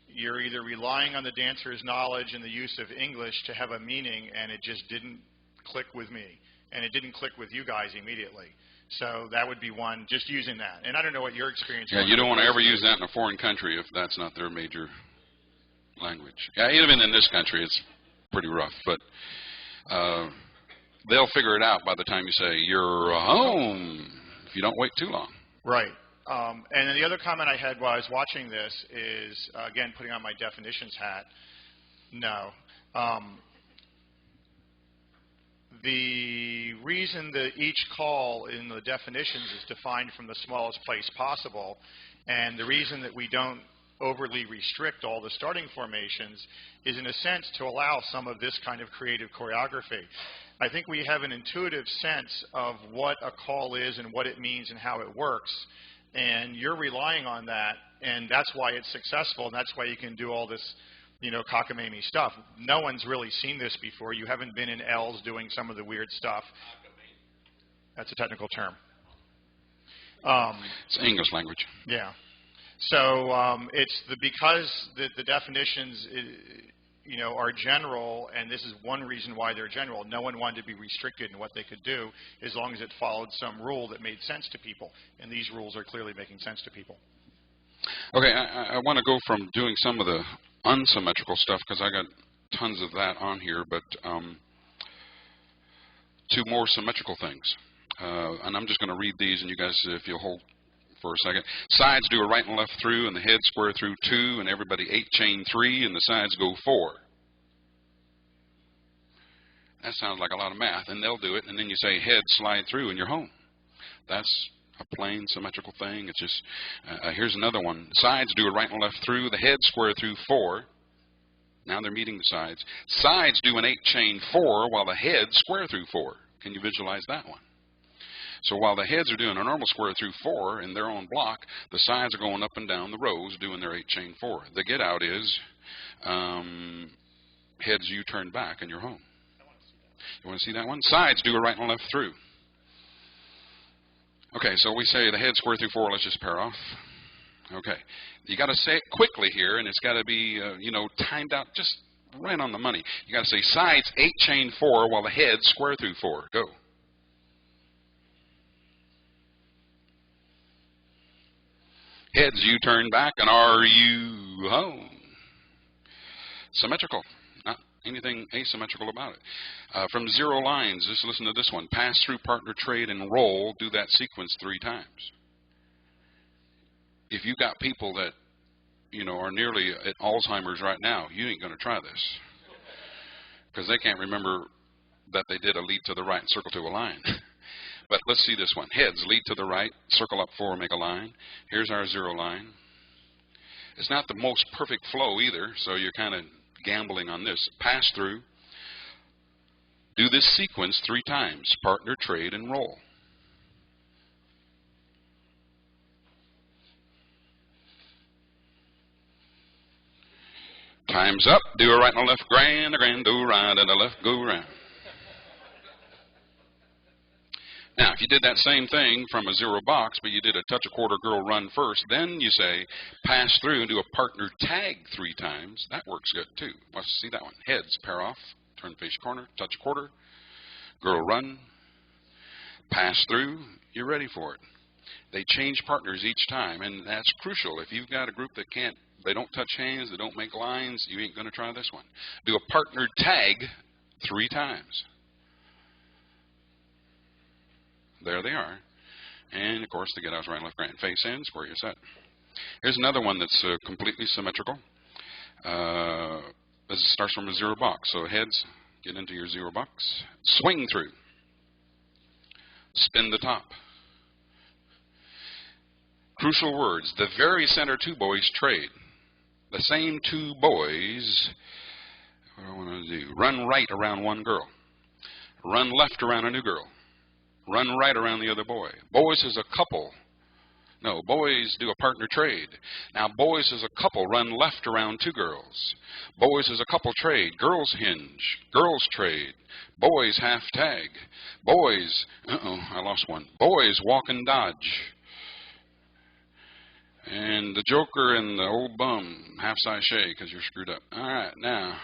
you're either relying on the dancer's knowledge and the use of English to have a meaning, and it just didn't click with me. And it didn't click with you guys immediately. So that would be one, just using that. And I don't know what your experience was.
Yeah, you don't want to ever use that in a foreign country if that's not their major language. Yeah, even in this country, it's pretty rough. But they'll figure it out by the time you say, you're home, if you don't wait too long.
Right. And then the other comment I had while I was watching this is, again, putting on my definitions hat. No. The reason that each call in the definitions is defined from the smallest place possible, and the reason that we don't overly restrict all the starting formations is, in a sense, to allow some of this kind of creative choreography. I think we have an intuitive sense of what a call is and what it means and how it works, and you're relying on that, and that's why it's successful, and that's why you can do all this, you know, cockamamie stuff. No one's really seen this before. You haven't been in L's doing some of the weird stuff. That's a technical term.
It's English language.
Yeah. So it's because the definitions, you know, are general, and this is one reason why they're general. No one wanted to be restricted in what they could do as long as it followed some rule that made sense to people, and these rules are clearly making sense to people.
Okay, I want to go from doing some of the unsymmetrical stuff, because I got tons of that on here, but to more symmetrical things. And I'm just going to read these, and you guys, if you'll hold for a second. Sides do a right and left through, and the head square through 2, and everybody 8 chain 3, and the sides go 4. That sounds like a lot of math, and they'll do it, and then you say head slide through, and you're home. That's a plain symmetrical thing. It's just, here's another one. Sides do a right and left through, the head square through 4. Now they're meeting the sides. Sides do an 8 chain 4, while the head square through 4. Can you visualize that one? So while the heads are doing a normal square through 4 in their own block, the sides are going up and down the rows doing their 8 chain 4. The get out is heads you turn back and you're home. You want to see that one? Sides do a right and left through. Okay, so we say the head square through 4. Let's just pair off. Okay, you got to say it quickly here, and it's got to be you know, timed out just right on the money. You got to say sides 8 chain 4 while the head square through 4. Go. Heads you turn back, and are you home? Symmetrical. Not anything asymmetrical about it. From 0 lines, just listen to this one. Pass through, partner, trade, and roll. Do that sequence 3 times. If you got people that, you know, are nearly at Alzheimer's right now, you ain't going to try this. Because they can't remember that they did a lead to the right and circle to a line. But let's see this one. Heads, lead to the right, circle up 4, make a line. Here's our 0 line. It's not the most perfect flow either, so you're kind of gambling on this. Pass through. Do this sequence 3 times. Partner, trade, and roll. Time's up. Do a right and a left, grand, a grand, do right and a left, go round. Now, if you did that same thing from a 0 box, but you did a touch a quarter girl run first, then you say pass through and do a partner tag 3 times. That works good too. Let's see that one. Heads, pair off, turn face corner, touch a quarter, girl run, pass through, you're ready for it. They change partners each time, and that's crucial. If you've got a group that can't, they don't touch hands, they don't make lines, you ain't going to try this one. Do a partner tag 3 times. There they are. And, of course, the get outs right and left, grand. Face in, square your set. Here's another one that's completely symmetrical. This starts from a 0 box. So heads, get into your 0 box. Swing through. Spin the top. Crucial words. The very center 2 boys trade. The same 2 boys, what do I want to do? Run right around one girl. Run left around a new girl. Run right around the other boy. Boys as a couple. No, boys do a partner trade. Now, boys as a couple run left around 2 girls. Boys as a couple trade. Girls hinge. Girls trade. Boys half tag. Boys, I lost one. Boys walk and dodge. And the joker and the old bum, half sachet because you're screwed up. All right, now.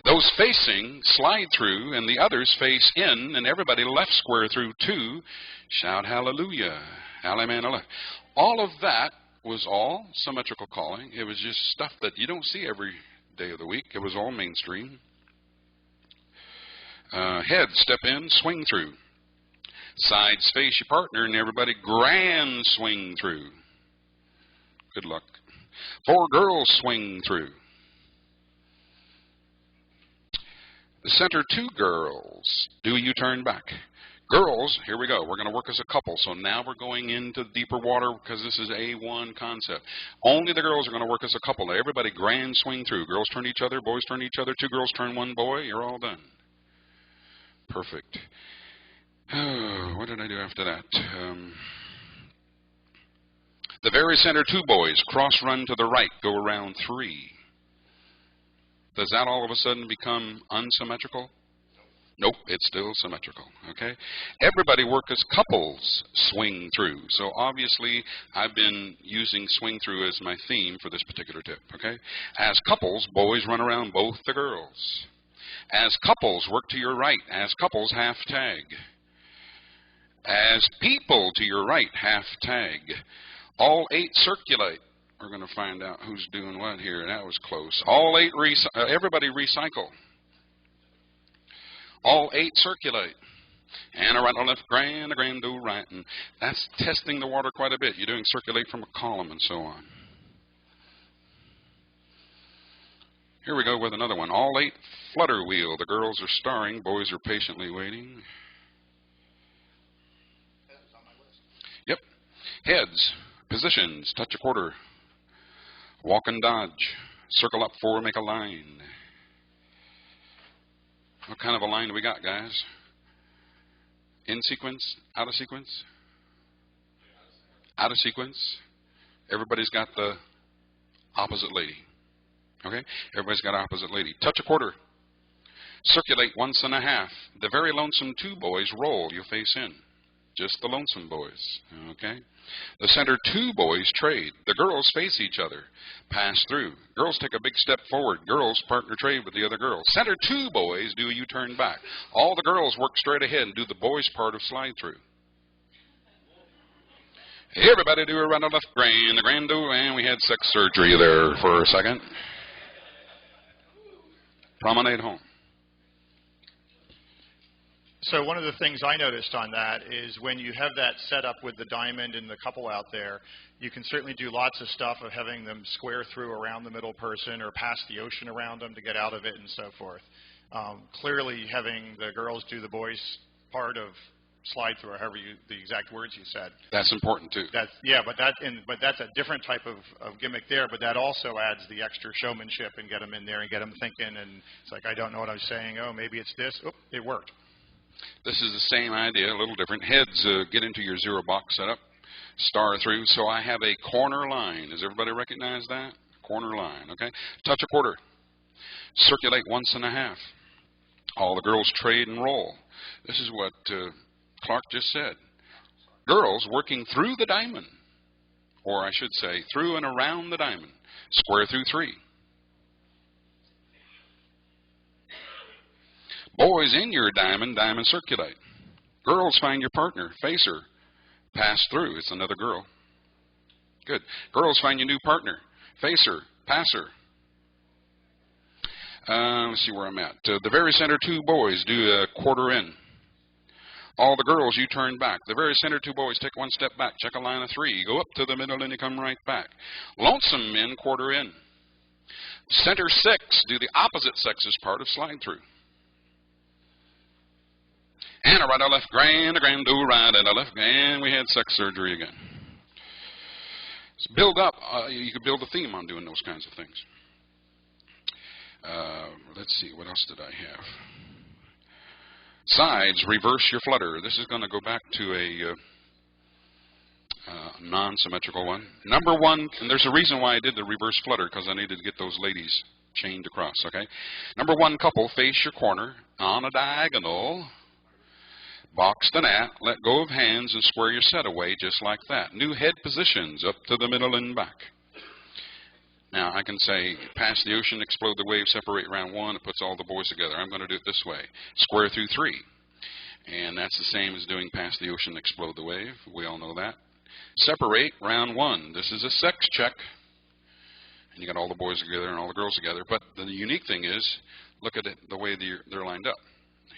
Those facing slide through, and the others face in, and everybody left square through 2. Shout hallelujah. Hallelujah. All of that was all symmetrical calling. It was just stuff that you don't see every day of the week. It was all mainstream. Head, step in, swing through. Sides, face your partner, and everybody grand swing through. Good luck. 4 girls swing through. The center 2 girls. Do you turn back? Girls, here we go. We're going to work as a couple. So now we're going into deeper water because this is A1 concept. Only the girls are going to work as a couple. Now everybody grand swing through. Girls turn each other, boys turn each other. 2 girls turn 1 boy. You're all done. Perfect. What did I do after that? The very center 2 boys cross run to the right, go around 3. Does that all of a sudden become unsymmetrical? Nope, it's still symmetrical. Okay. Everybody work as couples swing through. So obviously I've been using swing through as my theme for this particular tip. Okay. As couples, boys run around both the girls. As couples, work to your right. As couples, half tag. As people, to your right, half tag. All 8 circulate. We're going to find out who's doing what here. That was close. All 8, everybody recycle. All 8 circulate. And a right, a left, grand, a grand, do right. And that's testing the water quite a bit. You're doing circulate from a column and so on. Here we go with another one. All 8 flutter wheel. The girls are starring. Boys are patiently waiting. Yep. Heads. Positions. Touch a quarter. Walk and dodge. Circle up 4. Make a line. What kind of a line do we got, guys? In sequence? Out of sequence? Out of sequence. Everybody's got the opposite lady. Okay? Everybody's got opposite lady. Touch a quarter. Circulate 1.5. The very lonesome 2 boys roll. You face in. Just the lonesome boys. Okay? The center 2 boys trade. The girls face each other. Pass through. Girls take a big step forward. Girls partner trade with the other girls. Center 2 boys do a U-turn back. All the girls work straight ahead and do the boys' part of slide through. Everybody do a right or left grand, a grand do, and we had sex surgery there for a second. Promenade home.
So one of the things I noticed on that is when you have that set up with the diamond and the couple out there, you can certainly do lots of stuff of having them square through around the middle person or pass the ocean around them to get out of it and so forth. Clearly having the girls do the boys' part of slide through, or however the exact words you said.
That's important too.
Yeah, but that's a different type of gimmick there, but that also adds the extra showmanship and get them in there and get them thinking, and it's like, I don't know what I'm saying. Oh, maybe it's this. Oh, it worked.
This is the same idea, a little different. Heads, get into your 0 box setup. Star through. So I have a corner line. Does everybody recognize that? Corner line, okay? Touch a quarter. Circulate 1.5. All the girls trade and roll. This is what Clark just said. Girls working through the diamond. Or I should say, through and around the diamond. Square through 3. Boys in your diamond, diamond circulate. Girls find your partner, face her, pass through. It's another girl. Good. Girls find your new partner, face her, pass her. Let's see where I'm at. The very center 2 boys do a quarter in. All the girls, you turn back. The very center 2 boys take 1 step back, check a line of 3. You go up to the middle and you come right back. Lonesome men, quarter in. Center 6 do the opposite sex's part of slide through. And a right, a left, grand, a grand, do right, and a left, and we had sex surgery again. So build up. You could build a theme on doing those kinds of things. Let's see, what else did I have? Sides, reverse your flutter. This is going to go back to a non-symmetrical one. Number 1, and there's a reason why I did the reverse flutter, because I needed to get those ladies chained across, okay? Number 1, couple, face your corner on a diagonal. Box the gnat, let go of hands, and square your set away just like that. New head positions, up to the middle and back. Now, I can say, pass the ocean, explode the wave, separate round 1. It puts all the boys together. I'm going to do it this way. Square through 3. And that's the same as doing pass the ocean, explode the wave. We all know that. Separate round 1. This is a sex check. And you got all the boys together and all the girls together. But the unique thing is, look at it the way they're lined up.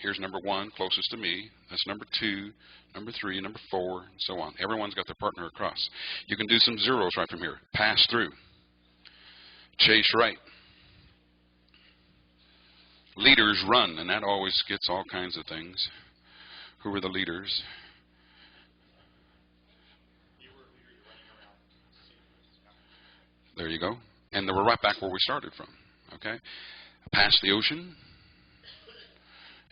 Here's number 1, closest to me. That's number 2, number 3, number 4, and so on. Everyone's got their partner across. You can do some zeros right from here. Pass through. Chase right. Leaders run, and that always gets all kinds of things. Who were the leaders? There you go. And we're right back where we started from. Okay? Pass the ocean.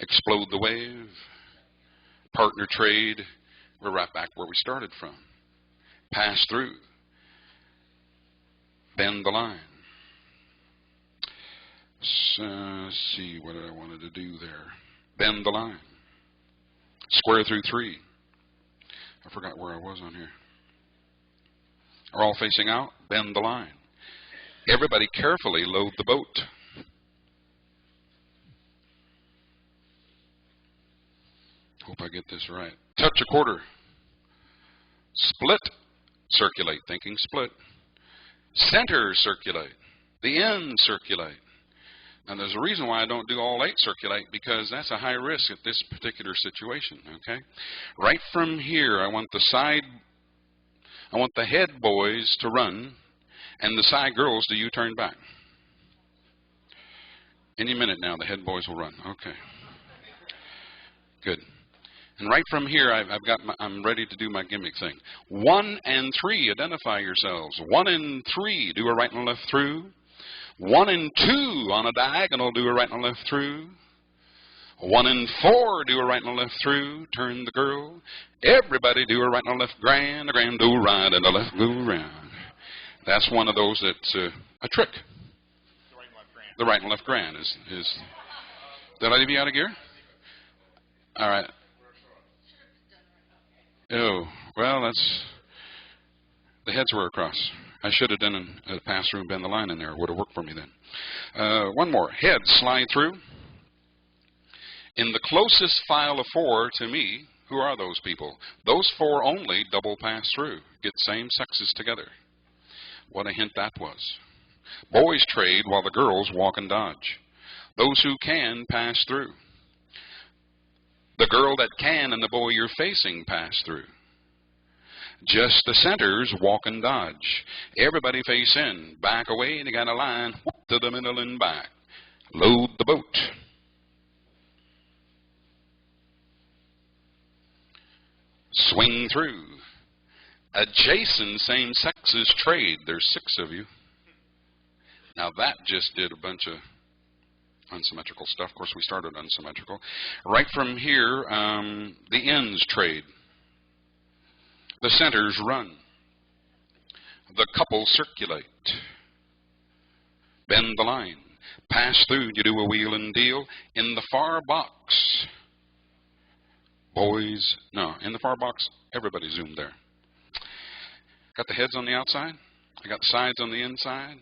Explode the wave. Partner trade. We're right back where we started from. Pass through. Bend the line. So, let's see what I wanted to do there. Bend the line. Square through 3. I forgot where I was on here. Are all facing out? Bend the line. Everybody carefully load the boat. Hope I get this right. Touch a quarter. Split. Circulate. Thinking split. Center circulate. The end circulate. Now, there's a reason why I don't do all 8 circulate, because that's a high risk at this particular situation, okay? Right from here, I want the head boys to run, and the side girls to U-turn back. Any minute now, the head boys will run. Okay. Good. And right from here, I'm ready to do my gimmick thing. 1 and 3, identify yourselves. 1 and 3, do a right and left through. 1 and 2 on a diagonal, do a right and left through. 1 and 4, do a right and left through. Turn the girl. Everybody do a right and left grand. A grand go right and a left go round. That's one of those that's a trick.
The right and left grand.
The right and left grand is. Did I leave you out of gear? All right. Oh, well, the heads were across. I should have done a pass through and bend the line in there. It would have worked for me then. One more. Head slide through. In the closest file of 4 to me, who are those people? Those 4 only double pass through. Get same sexes together. What a hint that was. Boys trade while the girls walk and dodge. Those who can pass through. The girl that can and the boy you're facing pass through. Just the centers walk and dodge. Everybody face in. Back away, they got a line. Whoop, to the middle and back. Load the boat. Swing through. Adjacent same sexes trade. There's 6 of you. Now that just did a bunch of unsymmetrical stuff. Of course, we started unsymmetrical. Right from here, the ends trade. The centers run. The couples circulate. Bend the line. Pass through. You do a wheel and deal. In the far box, boys, no, in the far box, everybody zoomed there. Got the heads on the outside. I got the sides on the inside.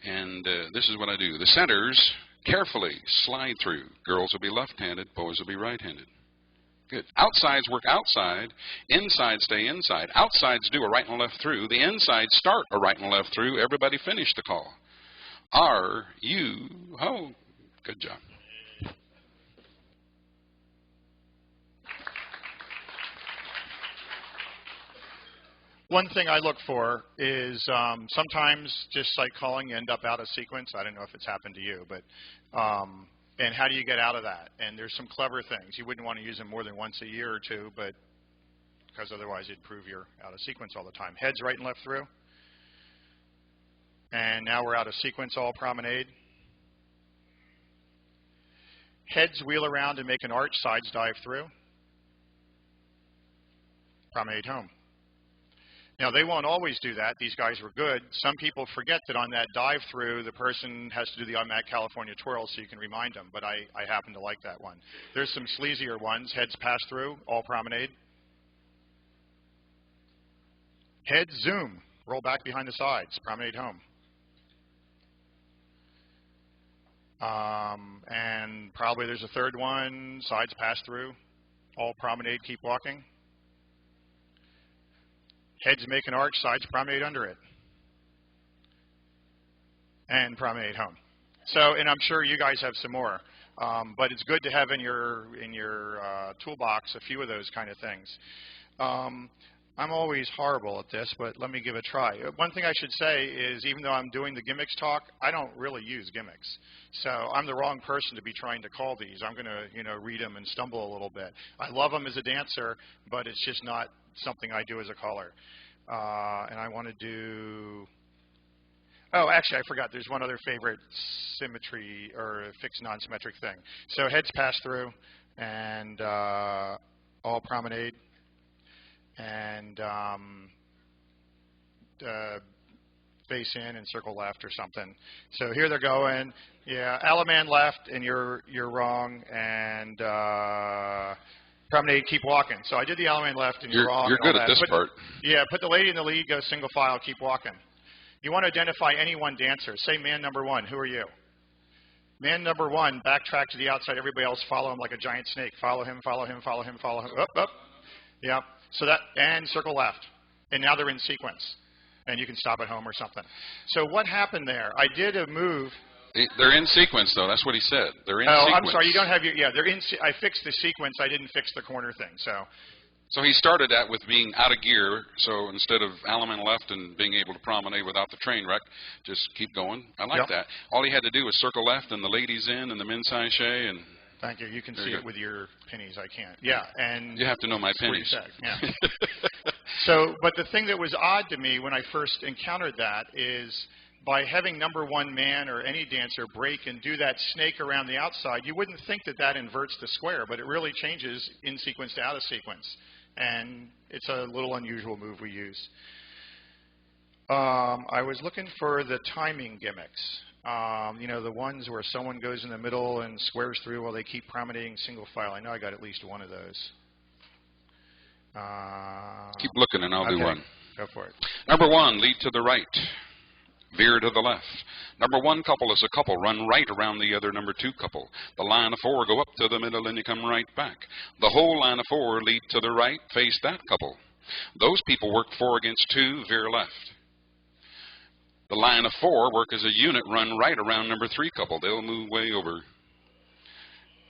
And this is what I do. The centers carefully slide through. Girls will be left-handed. Boys will be right-handed. Good. Outsides work outside. Insides stay inside. Outsides do a right and left through. The insides start a right and left through. Everybody finish the call. Are you? Oh, good job.
One thing I look for is sometimes just like calling you end up out of sequence. I don't know if it's happened to you, but and how do you get out of that? And there's some clever things. You wouldn't want to use them more than once a year or 2, but because otherwise you'd prove you're out of sequence all the time. Heads right and left through. And now we're out of sequence, all promenade. Heads wheel around and make an arch, sides dive through. Promenade home. Now, they won't always do that. These guys were good. Some people forget that on that dive through, the person has to do the automatic California twirl, so you can remind them, but I happen to like that one. There's some sleazier ones. Heads pass through, all promenade. Heads zoom, roll back behind the sides, promenade home. And probably there's a third one, sides pass through, all promenade, keep walking. Heads make an arch, sides promenade under it. And promenade home. So, and I'm sure you guys have some more. But it's good to have in your toolbox a few of those kind of things. I'm always horrible at this, but let me give it a try. One thing I should say is, even though I'm doing the Gimmicks talk, I don't really use Gimmicks. So I'm the wrong person to be trying to call these. I'm going to, read them and stumble a little bit. I love them as a dancer, but it's just not something I do as a caller. And I want to do. Oh, actually, I forgot. There's one other favorite symmetry or fixed non-symmetric thing. So heads pass through, and all promenade. And face in and circle left or something. So here they're going. Yeah, Alaman left, and you're wrong. And promenade, keep walking. So I did the Alaman left, and you're wrong.
You're good at this part.
Yeah, put the lady in the lead, go single file, keep walking. You want to identify any one dancer. Say man number one. Who are you? Man number one, backtrack to the outside. Everybody else follow him like a giant snake. Follow him, follow him, follow him, follow him. Up, up. Yeah. So that, and circle left. And now they're in sequence. And you can stop at home or something. So what happened there? I did a move.
They're in sequence, though. That's what he said. They're in sequence.
I'm sorry. You don't have your, yeah, they're in, I fixed the sequence. I didn't fix the corner thing.
So he started that with being out of gear. So instead of Alaman left and being able to promenade without the train wreck, just keep going. I like that. All he had to do was circle left, and the ladies in, and the men's sachet, and.
Thank you. You can see it with your pennies. I can't. Yeah, and
you have to know my pennies.
Yeah. So, but the thing that was odd to me when I first encountered that is by having number one man or any dancer break and do that snake around the outside, you wouldn't think that that inverts the square, but it really changes in sequence to out of sequence, and it's a little unusual move we use. I was looking for the timing gimmicks. The ones where someone goes in the middle and squares through while they keep promenading single file. I know I got at least one of those.
Keep looking and I'll do one.
Go for it.
Number one, lead to the right. Veer to the left. Number one couple is a couple. Run right around the other number two couple. The line of four, go up to the middle and you come right back. The whole line of four, lead to the right, face that couple. Those people work 4 against 2, veer left. The line of 4 work as a unit, run right around number 3 couple. They'll move way over.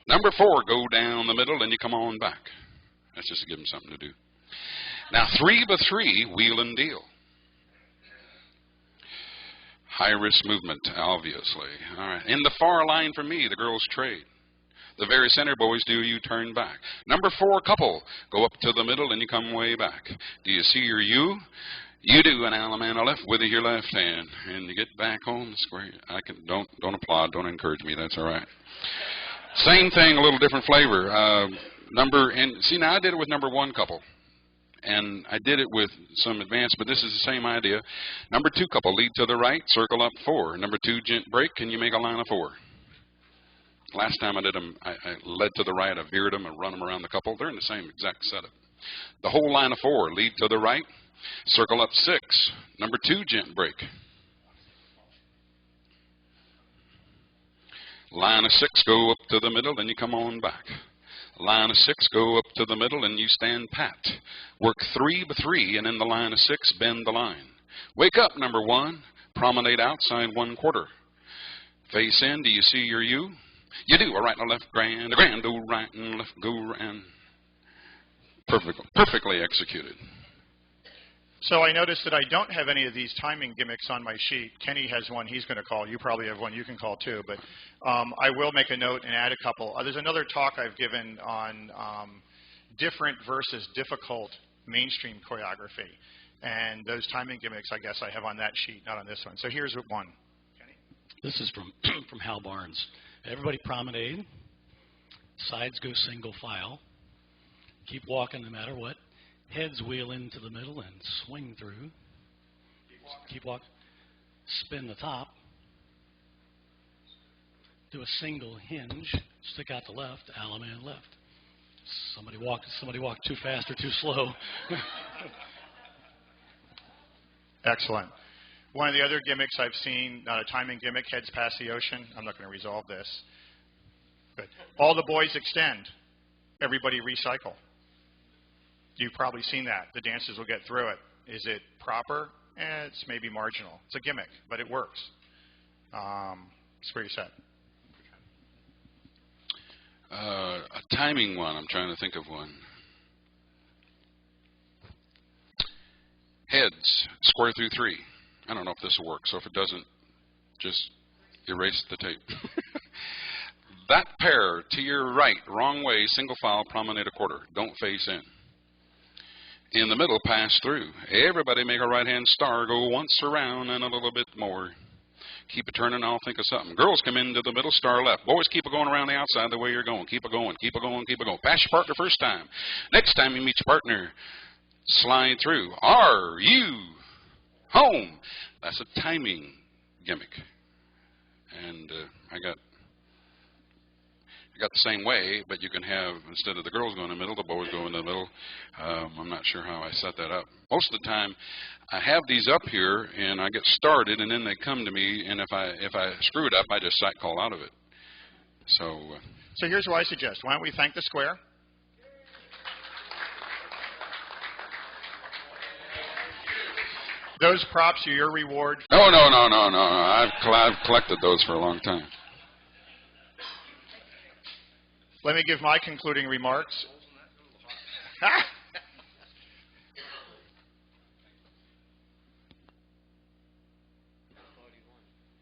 Number 4, go down the middle and you come on back. That's just to give them something to do. Now 3 by 3, wheel and deal. High risk movement, obviously. All right. In the far line for me, the girls trade. The very center boys do, you turn back. Number 4 couple, go up to the middle and you come way back. Do you see your U? You do an Alaman left with your left hand, and you get back on the square. Don't applaud, don't encourage me. That's all right. Same thing, a little different flavor. See, now I did it with number 1 couple, and I did it with some advance, but this is the same idea. Number 2 couple, lead to the right, circle up 4. Number 2 gent break, and you make a line of 4. Last time I did them, I led to the right, I veered them, and run them around the couple. They're in the same exact setup. The whole line of 4, lead to the right. Circle up 6. Number 2, gent break. Line of 6, go up to the middle, and you come on back. Line of 6, go up to the middle, and you stand pat. Work 3 by 3, and in the line of 6, bend the line. Wake up, number 1. Promenade outside 1/4. Face in, do you see your U? You do. A right and a left, grand. A grand, go right and left, go round. Perfectly executed.
So I noticed that I don't have any of these timing gimmicks on my sheet. Kenny has one he's going to call. You probably have one you can call too. But I will make a note and add a couple. There's another talk I've given on different versus difficult mainstream choreography. And those timing gimmicks, I guess I have on that sheet, not on this one. So here's one. Kenny?
This is from Hal Barnes. Everybody promenade. Sides go single file. Keep walking no matter what. Heads wheel into the middle and swing through. Keep walking. Spin the top. Do a single hinge. Stick out the left. Alaman left. Somebody walk too fast or too slow.
Excellent. One of the other gimmicks I've seen, not a timing gimmick, heads past the ocean. I'm not going to resolve this. But all the boys extend. Everybody recycle. You've probably seen that. The dancers will get through it. Is it proper? It's maybe marginal. It's a gimmick, but it works. Square your set.
A timing one. I'm trying to think of one. Heads, square through 3. I don't know if this will work, so if it doesn't, just erase the tape. That pair to your right, wrong way, single file, promenade a quarter. Don't face in. In the middle, pass through. Everybody make a right-hand star, go once around and a little bit more. Keep it turning, I'll think of something. Girls come into the middle, star left. Boys, keep it going around the outside the way you're going. Keep it going, keep it going, keep it going. Pass your partner first time. Next time you meet your partner, slide through. Are you home? That's a timing gimmick. And I got the same way, but you can have, instead of the girls going in the middle, the boys go in the middle. I'm not sure how I set that up. Most of the time, I have these up here, and I get started, and then they come to me, and if I screw it up, I just sight call out of it. So
here's what I suggest. Why don't we thank the square? Those props are your reward.
No. I've collected those for a long time.
Let me give my concluding remarks.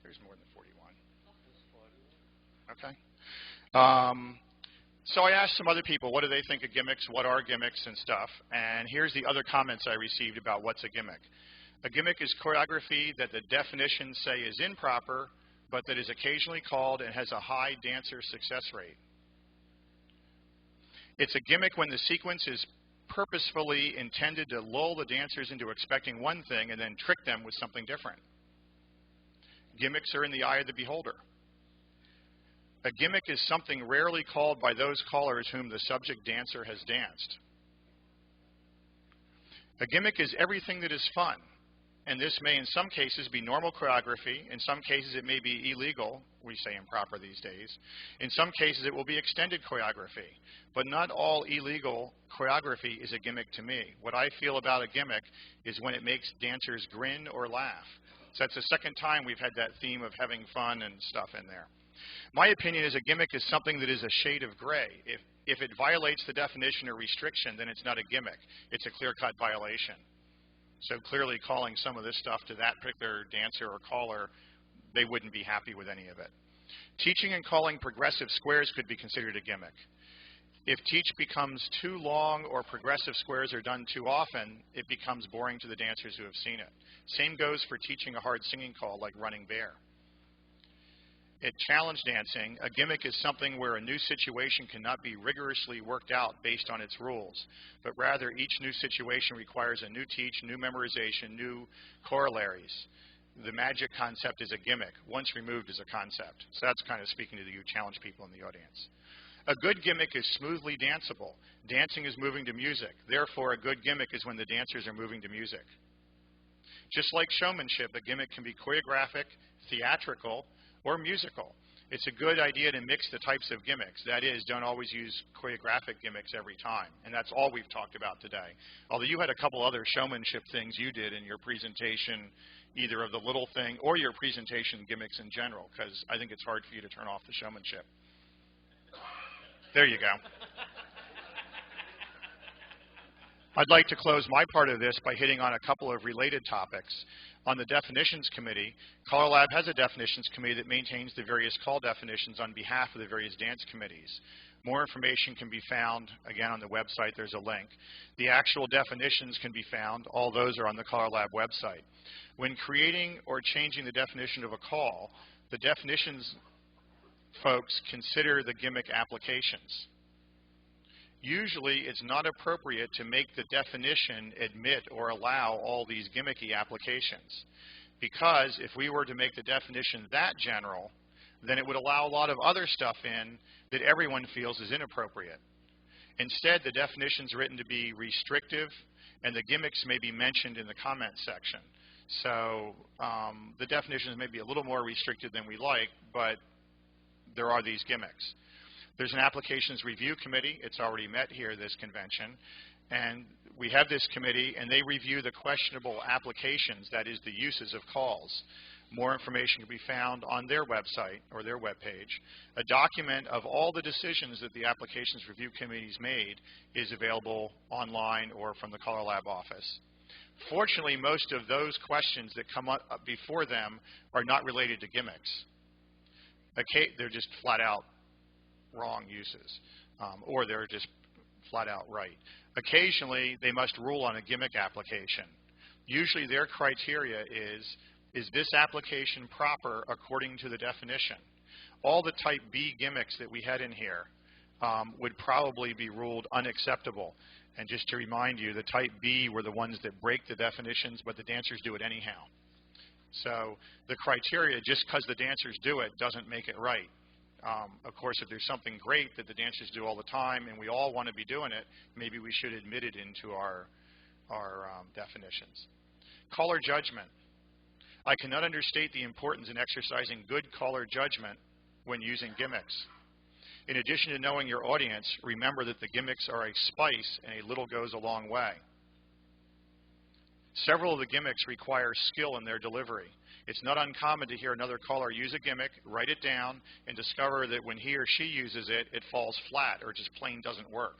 There's more than 41. Okay. So I asked some other people, what do they think of gimmicks, what are gimmicks and stuff, and here's the other comments I received about what's a gimmick. A gimmick is choreography that the definitions say is improper, but that is occasionally called and has a high dancer success rate. It's a gimmick when the sequence is purposefully intended to lull the dancers into expecting one thing and then trick them with something different. Gimmicks are in the eye of the beholder. A gimmick is something rarely called by those callers whom the subject dancer has danced. A gimmick is everything that is fun, and this may in some cases be normal choreography. In some cases it may be illegal. We say improper these days. In some cases it will be extended choreography. But not all illegal choreography is a gimmick to me. What I feel about a gimmick is when it makes dancers grin or laugh. So that's the second time we've had that theme of having fun and stuff in there. My opinion is a gimmick is something that is a shade of gray. If it violates the definition or restriction, then it's not a gimmick. It's a clear-cut violation. So clearly calling some of this stuff to that particular dancer or caller, they wouldn't be happy with any of it. Teaching and calling progressive squares could be considered a gimmick. If teach becomes too long or progressive squares are done too often, it becomes boring to the dancers who have seen it. Same goes for teaching a hard singing call like running bear. At challenge dancing, a gimmick is something where a new situation cannot be rigorously worked out based on its rules, but rather each new situation requires a new teach, new memorization, new corollaries. The magic concept is a gimmick. Once removed is a concept. So that's kind of speaking to you challenge people in the audience. A good gimmick is smoothly danceable. Dancing is moving to music. Therefore, a good gimmick is when the dancers are moving to music. Just like showmanship, a gimmick can be choreographic, theatrical, or musical. It's a good idea to mix the types of gimmicks. That is, don't always use choreographic gimmicks every time. And that's all we've talked about today. Although you had a couple other showmanship things you did in your presentation, either of the little thing or your presentation gimmicks in general, because I think it's hard for you to turn off the showmanship. There you go. I'd like to close my part of this by hitting on a couple of related topics. On the definitions committee, CALLERLAB has a definitions committee that maintains the various call definitions on behalf of the various dance committees. More information can be found, again, on the website. There's a link. The actual definitions can be found. All those are on the CALLERLAB website. When creating or changing the definition of a call, the definitions folks consider the gimmick applications. Usually, it's not appropriate to make the definition admit or allow all these gimmicky applications, because if we were to make the definition that general, then it would allow a lot of other stuff in that everyone feels is inappropriate. Instead, the definition's written to be restrictive, and the gimmicks may be mentioned in the comment section. So the definitions may be a little more restricted than we like, but there are these gimmicks. There's an applications review committee. It's already met here, this convention. And we have this committee, and they review the questionable applications, that is, the uses of calls. More information can be found on their website or their webpage. A document of all the decisions that the Applications Review Committee's made is available online or from the CALLERLAB office. Fortunately, most of those questions that come up before them are not related to gimmicks. Okay, they're just flat out wrong uses, or they're just flat out right. Occasionally, they must rule on a gimmick application. Usually their criteria is this application proper according to the definition? All the type B gimmicks that we had in here would probably be ruled unacceptable. And just to remind you, the type B were the ones that break the definitions, but the dancers do it anyhow. So the criteria, just because the dancers do it, doesn't make it right. Of course, if there's something great that the dancers do all the time and we all want to be doing it, maybe we should admit it into our definitions. Caller judgment. I cannot understate the importance in exercising good caller judgment when using gimmicks. In addition to knowing your audience, remember that the gimmicks are a spice and a little goes a long way. Several of the gimmicks require skill in their delivery. It's not uncommon to hear another caller use a gimmick, write it down, and discover that when he or she uses it, it falls flat or just plain doesn't work.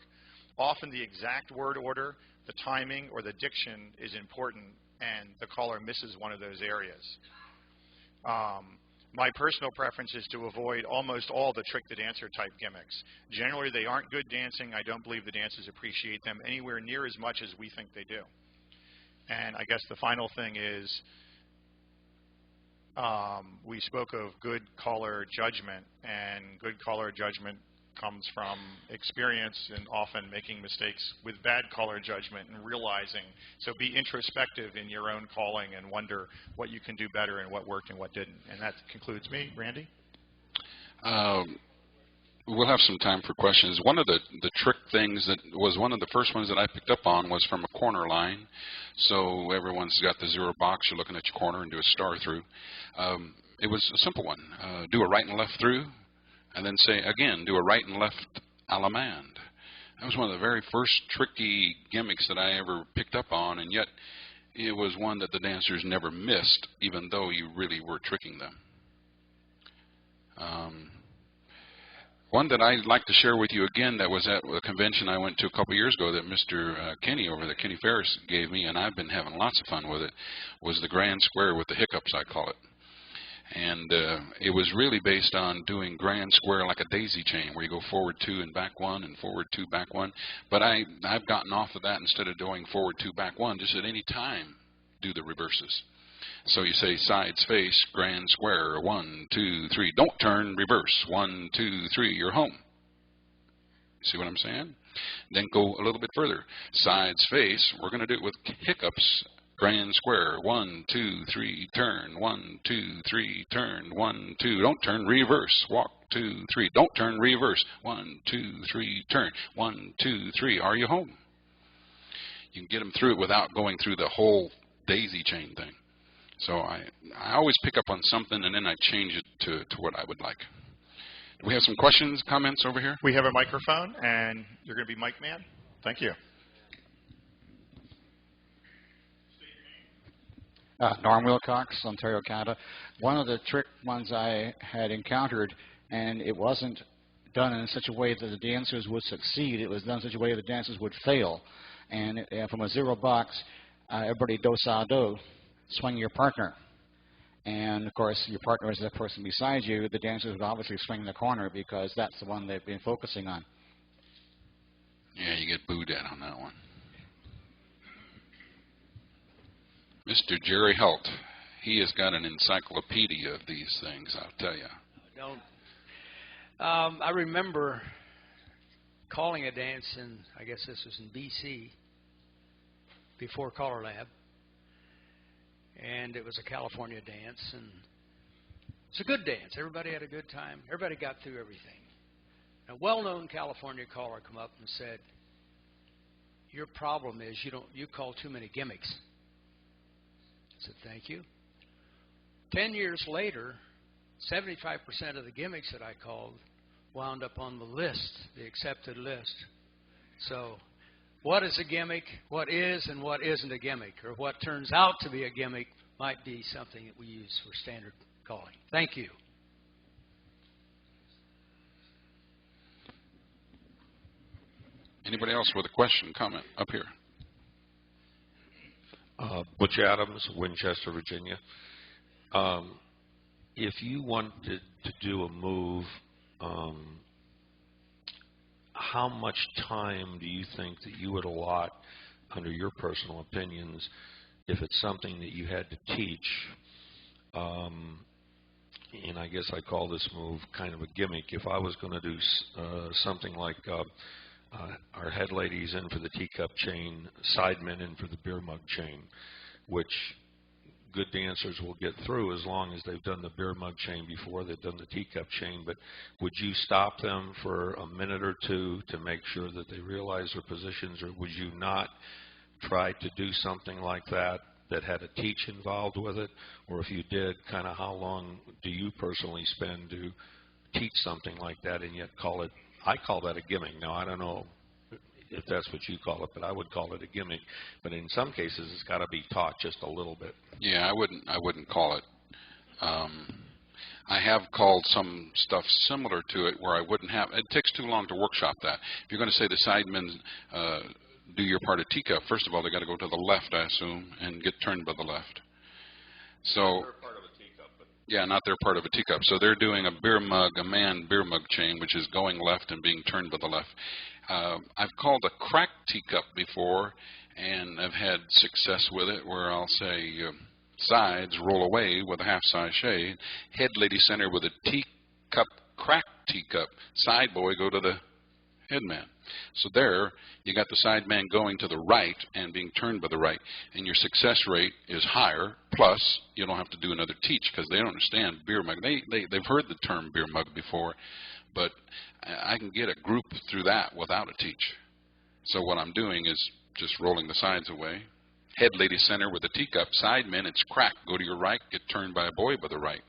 Often the exact word order, the timing, or the diction is important, and the caller misses one of those areas. My personal preference is to avoid almost all the trick the dancer type gimmicks. Generally, they aren't good dancing. I don't believe the dancers appreciate them anywhere near as much as we think they do. And I guess the final thing is we spoke of good caller judgment, and good caller judgment comes from experience and often making mistakes with bad caller judgment and realizing. So be introspective in your own calling and wonder what you can do better and what worked and what didn't. And that concludes me. Randy?
We'll have some time for questions. One of the trick things that was one of the first ones that I picked up on was from a corner line. So everyone's got the 0 box. You're looking at your corner and do a star through. It was a simple one. Do a right and left through, and then say, again, do a right and left a la mande. That was one of the very first tricky gimmicks that I ever picked up on, and yet it was one that the dancers never missed, even though you really were tricking them. One that I'd like to share with you again that was at a convention I went to a couple years ago that Mr. Kenny over there, Kenny Ferris, gave me, and I've been having lots of fun with it, was the grand square with the hiccups, I call it. And it was really based on doing grand square like a daisy chain, where you go forward 2 and back 1 and forward 2, back 1. But I've gotten off of that. Instead of doing forward 2, back 1, just at any time do the reverses. So you say sides face, grand square, 1, 2, 3. Don't turn, reverse. 1, 2, 3, you're home. See what I'm saying? Then go a little bit further. Sides face, we're going to do it with hiccups. Grand square, 1, 2, 3, turn, 1, 2, 3, turn, 1, 2, don't turn, reverse, walk, 2, 3, don't turn, reverse, 1, 2, 3, turn, 1, 2, 3, are you home? You can get them through it without going through the whole daisy chain thing. So I always pick up on something and then I change it to what I would like. Do we have some questions, comments over here?
We have a microphone, and you're going to be mic man. Thank you.
Norm Wilcox, Ontario, Canada. One of the trick ones I had encountered, and it wasn't done in such a way that the dancers would succeed. It was done in such a way that the dancers would fail. And from a 0 box, everybody do-sa-do, swing your partner. And, of course, your partner is the person beside you. The dancers would obviously swing the corner because that's the one they've been focusing on.
Yeah, you get booed at on that one. Mr. Jerry Helt, he has got an encyclopedia of these things, I'll tell you.
I remember calling a dance in, I guess this was in B.C., before CALLERLAB, and it was a California dance, and it's a good dance. Everybody had a good time. Everybody got through everything. A well-known California caller come up and said, "Your problem is you call too many gimmicks." I said, "Thank you." 10 years later, 75% of the gimmicks that I called wound up on the list, the accepted list. So what is a gimmick, what is and what isn't a gimmick, or what turns out to be a gimmick might be something that we use for standard calling. Thank you.
Anybody else with a question, comment up here?
Butch Adams, Winchester, Virginia. If you wanted to do a move, how much time do you think that you would allot, under your personal opinions, if it's something that you had to teach? And I guess I call this move kind of a gimmick. If I was going to do something like our head ladies in for the teacup chain, sidemen in for the beer mug chain, which good dancers will get through as long as they've done the beer mug chain before they've done the teacup chain. But would you stop them for a minute or two to make sure that they realize their positions, or would you not try to do something like that that had a teach involved with it? Or if you did, kind of how long do you personally spend to teach something like that and yet call it, I call that a gimmick. Now, I don't know if that's what you call it, but I would call it a gimmick. But in some cases, it's got to be taught just a little bit.
Yeah, I wouldn't call it. I have called some stuff similar to it where I wouldn't have. It takes too long to workshop that. If you're going to say the sidemen do your part of teacup, first of all, they got to go to the left, I assume, and get turned by the left. So. Yeah, not their part of a teacup. So they're doing a beer mug, a man beer mug chain, which is going left and being turned by the left. I've called a cracked teacup before, and I've had success with it, where I'll say sides roll away with a half size shade, head lady center with a teacup, cracked teacup, side boy go to the head man. So there, you got the side man going to the right and being turned by the right, and your success rate is higher. Plus, you don't have to do another teach because they don't understand beer mug. They've heard the term beer mug before, but I can get a group through that without a teach. So what I'm doing is just rolling the sides away. Head lady center with a teacup. Side men, it's cracked. Go to your right, get turned by a boy by the right.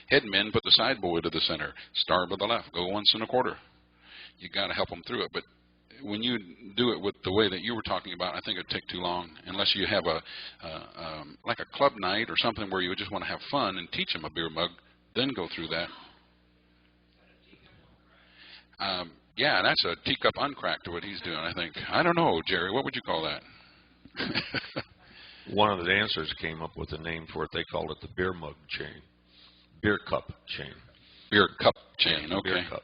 Head men, put the side boy to the center. Star by the left. Go 1 1/4. You got to help them through it. But when you do it with the way that you were talking about, I think it'd take too long, unless you have like a club night or something where you just want to have fun and teach them a beer mug, then go through that. Yeah, that's a teacup uncracked to what he's doing, I think. I don't know, Jerry, what would you call that?
One of the dancers came up with a name for it. They called it the beer mug chain. Beer cup chain.
Beer cup chain, okay.
Beer cup.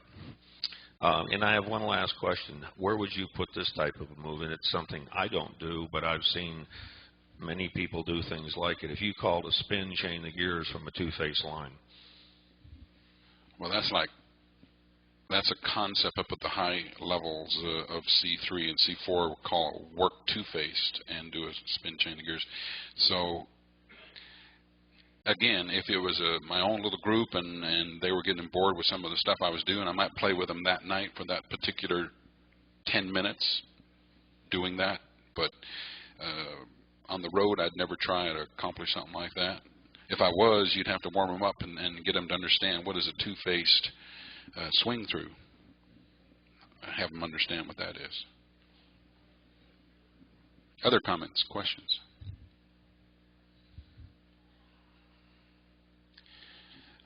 And I have one last question. Where would you put this type of a move? And it's something I don't do, but I've seen many people do things like it. If you called a spin chain the gears from a two-face line.
Well, that's a concept up at the high levels of C3 and C4. We'll call it work two-faced and do a spin chain of gears. So again, if it was my own little group and they were getting bored with some of the stuff I was doing, I might play with them that night for that particular 10 minutes doing that. But on the road, I'd never try to accomplish something like that. If I was, you'd have to warm them up and get them to understand what is a two-faced swing through. Have them understand what that is. Other comments, questions?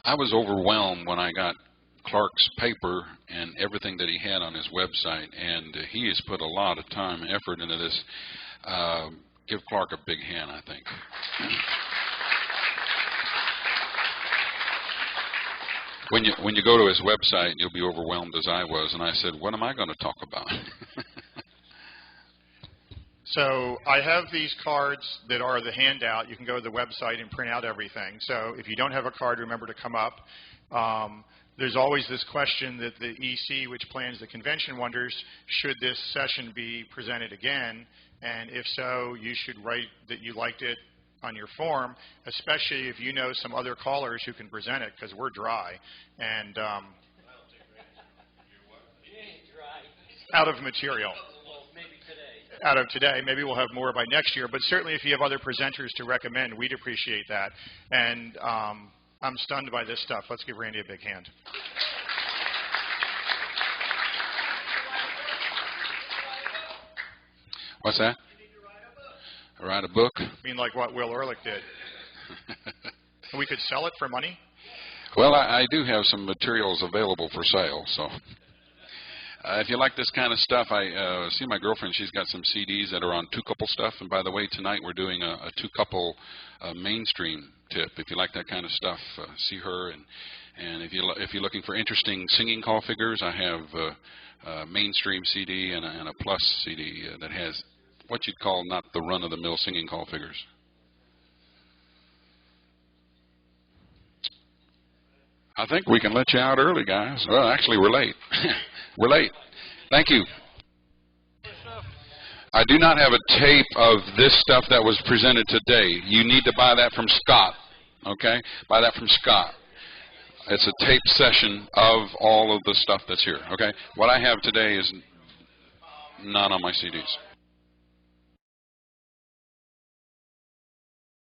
I was overwhelmed when I got Clark's paper and everything that he had on his website, and he has put a lot of time and effort into this. Give Clark a big hand, I think. When you go to his website, you'll be overwhelmed as I was, and I said, what am I going to talk about?
So I have these cards that are the handout. You can go to the website and print out everything. So if you don't have a card, remember to come up. There's always this question that the EC, which plans the convention, wonders, should this session be presented again? And if so, you should write that you liked it on your form, especially if you know some other callers who can present it, because we're dry. And out of material. Out of today. Maybe we'll have more by next year. But certainly if you have other presenters to recommend, we'd appreciate that. And I'm stunned by this stuff. Let's give Randy a big hand.
What's that? Write a book?
I mean, like what Will Ehrlich did. We could sell it for money?
Well, I do have some materials available for sale, so if you like this kind of stuff, I see my girlfriend. She's got some CDs that are on two-couple stuff. And by the way, tonight we're doing a two-couple mainstream tip. If you like that kind of stuff, see her. And if you're looking for interesting singing call figures, I have a mainstream CD and a plus CD that has what you'd call not the run-of-the-mill singing call figures. I think we can let you out early, guys. Well, actually, we're late. We're late. Thank you. I do not have a tape of this stuff that was presented today. You need to buy that from Scott, okay? Buy that from Scott. It's a tape session of all of the stuff that's here, okay? What I have today is not on my CDs.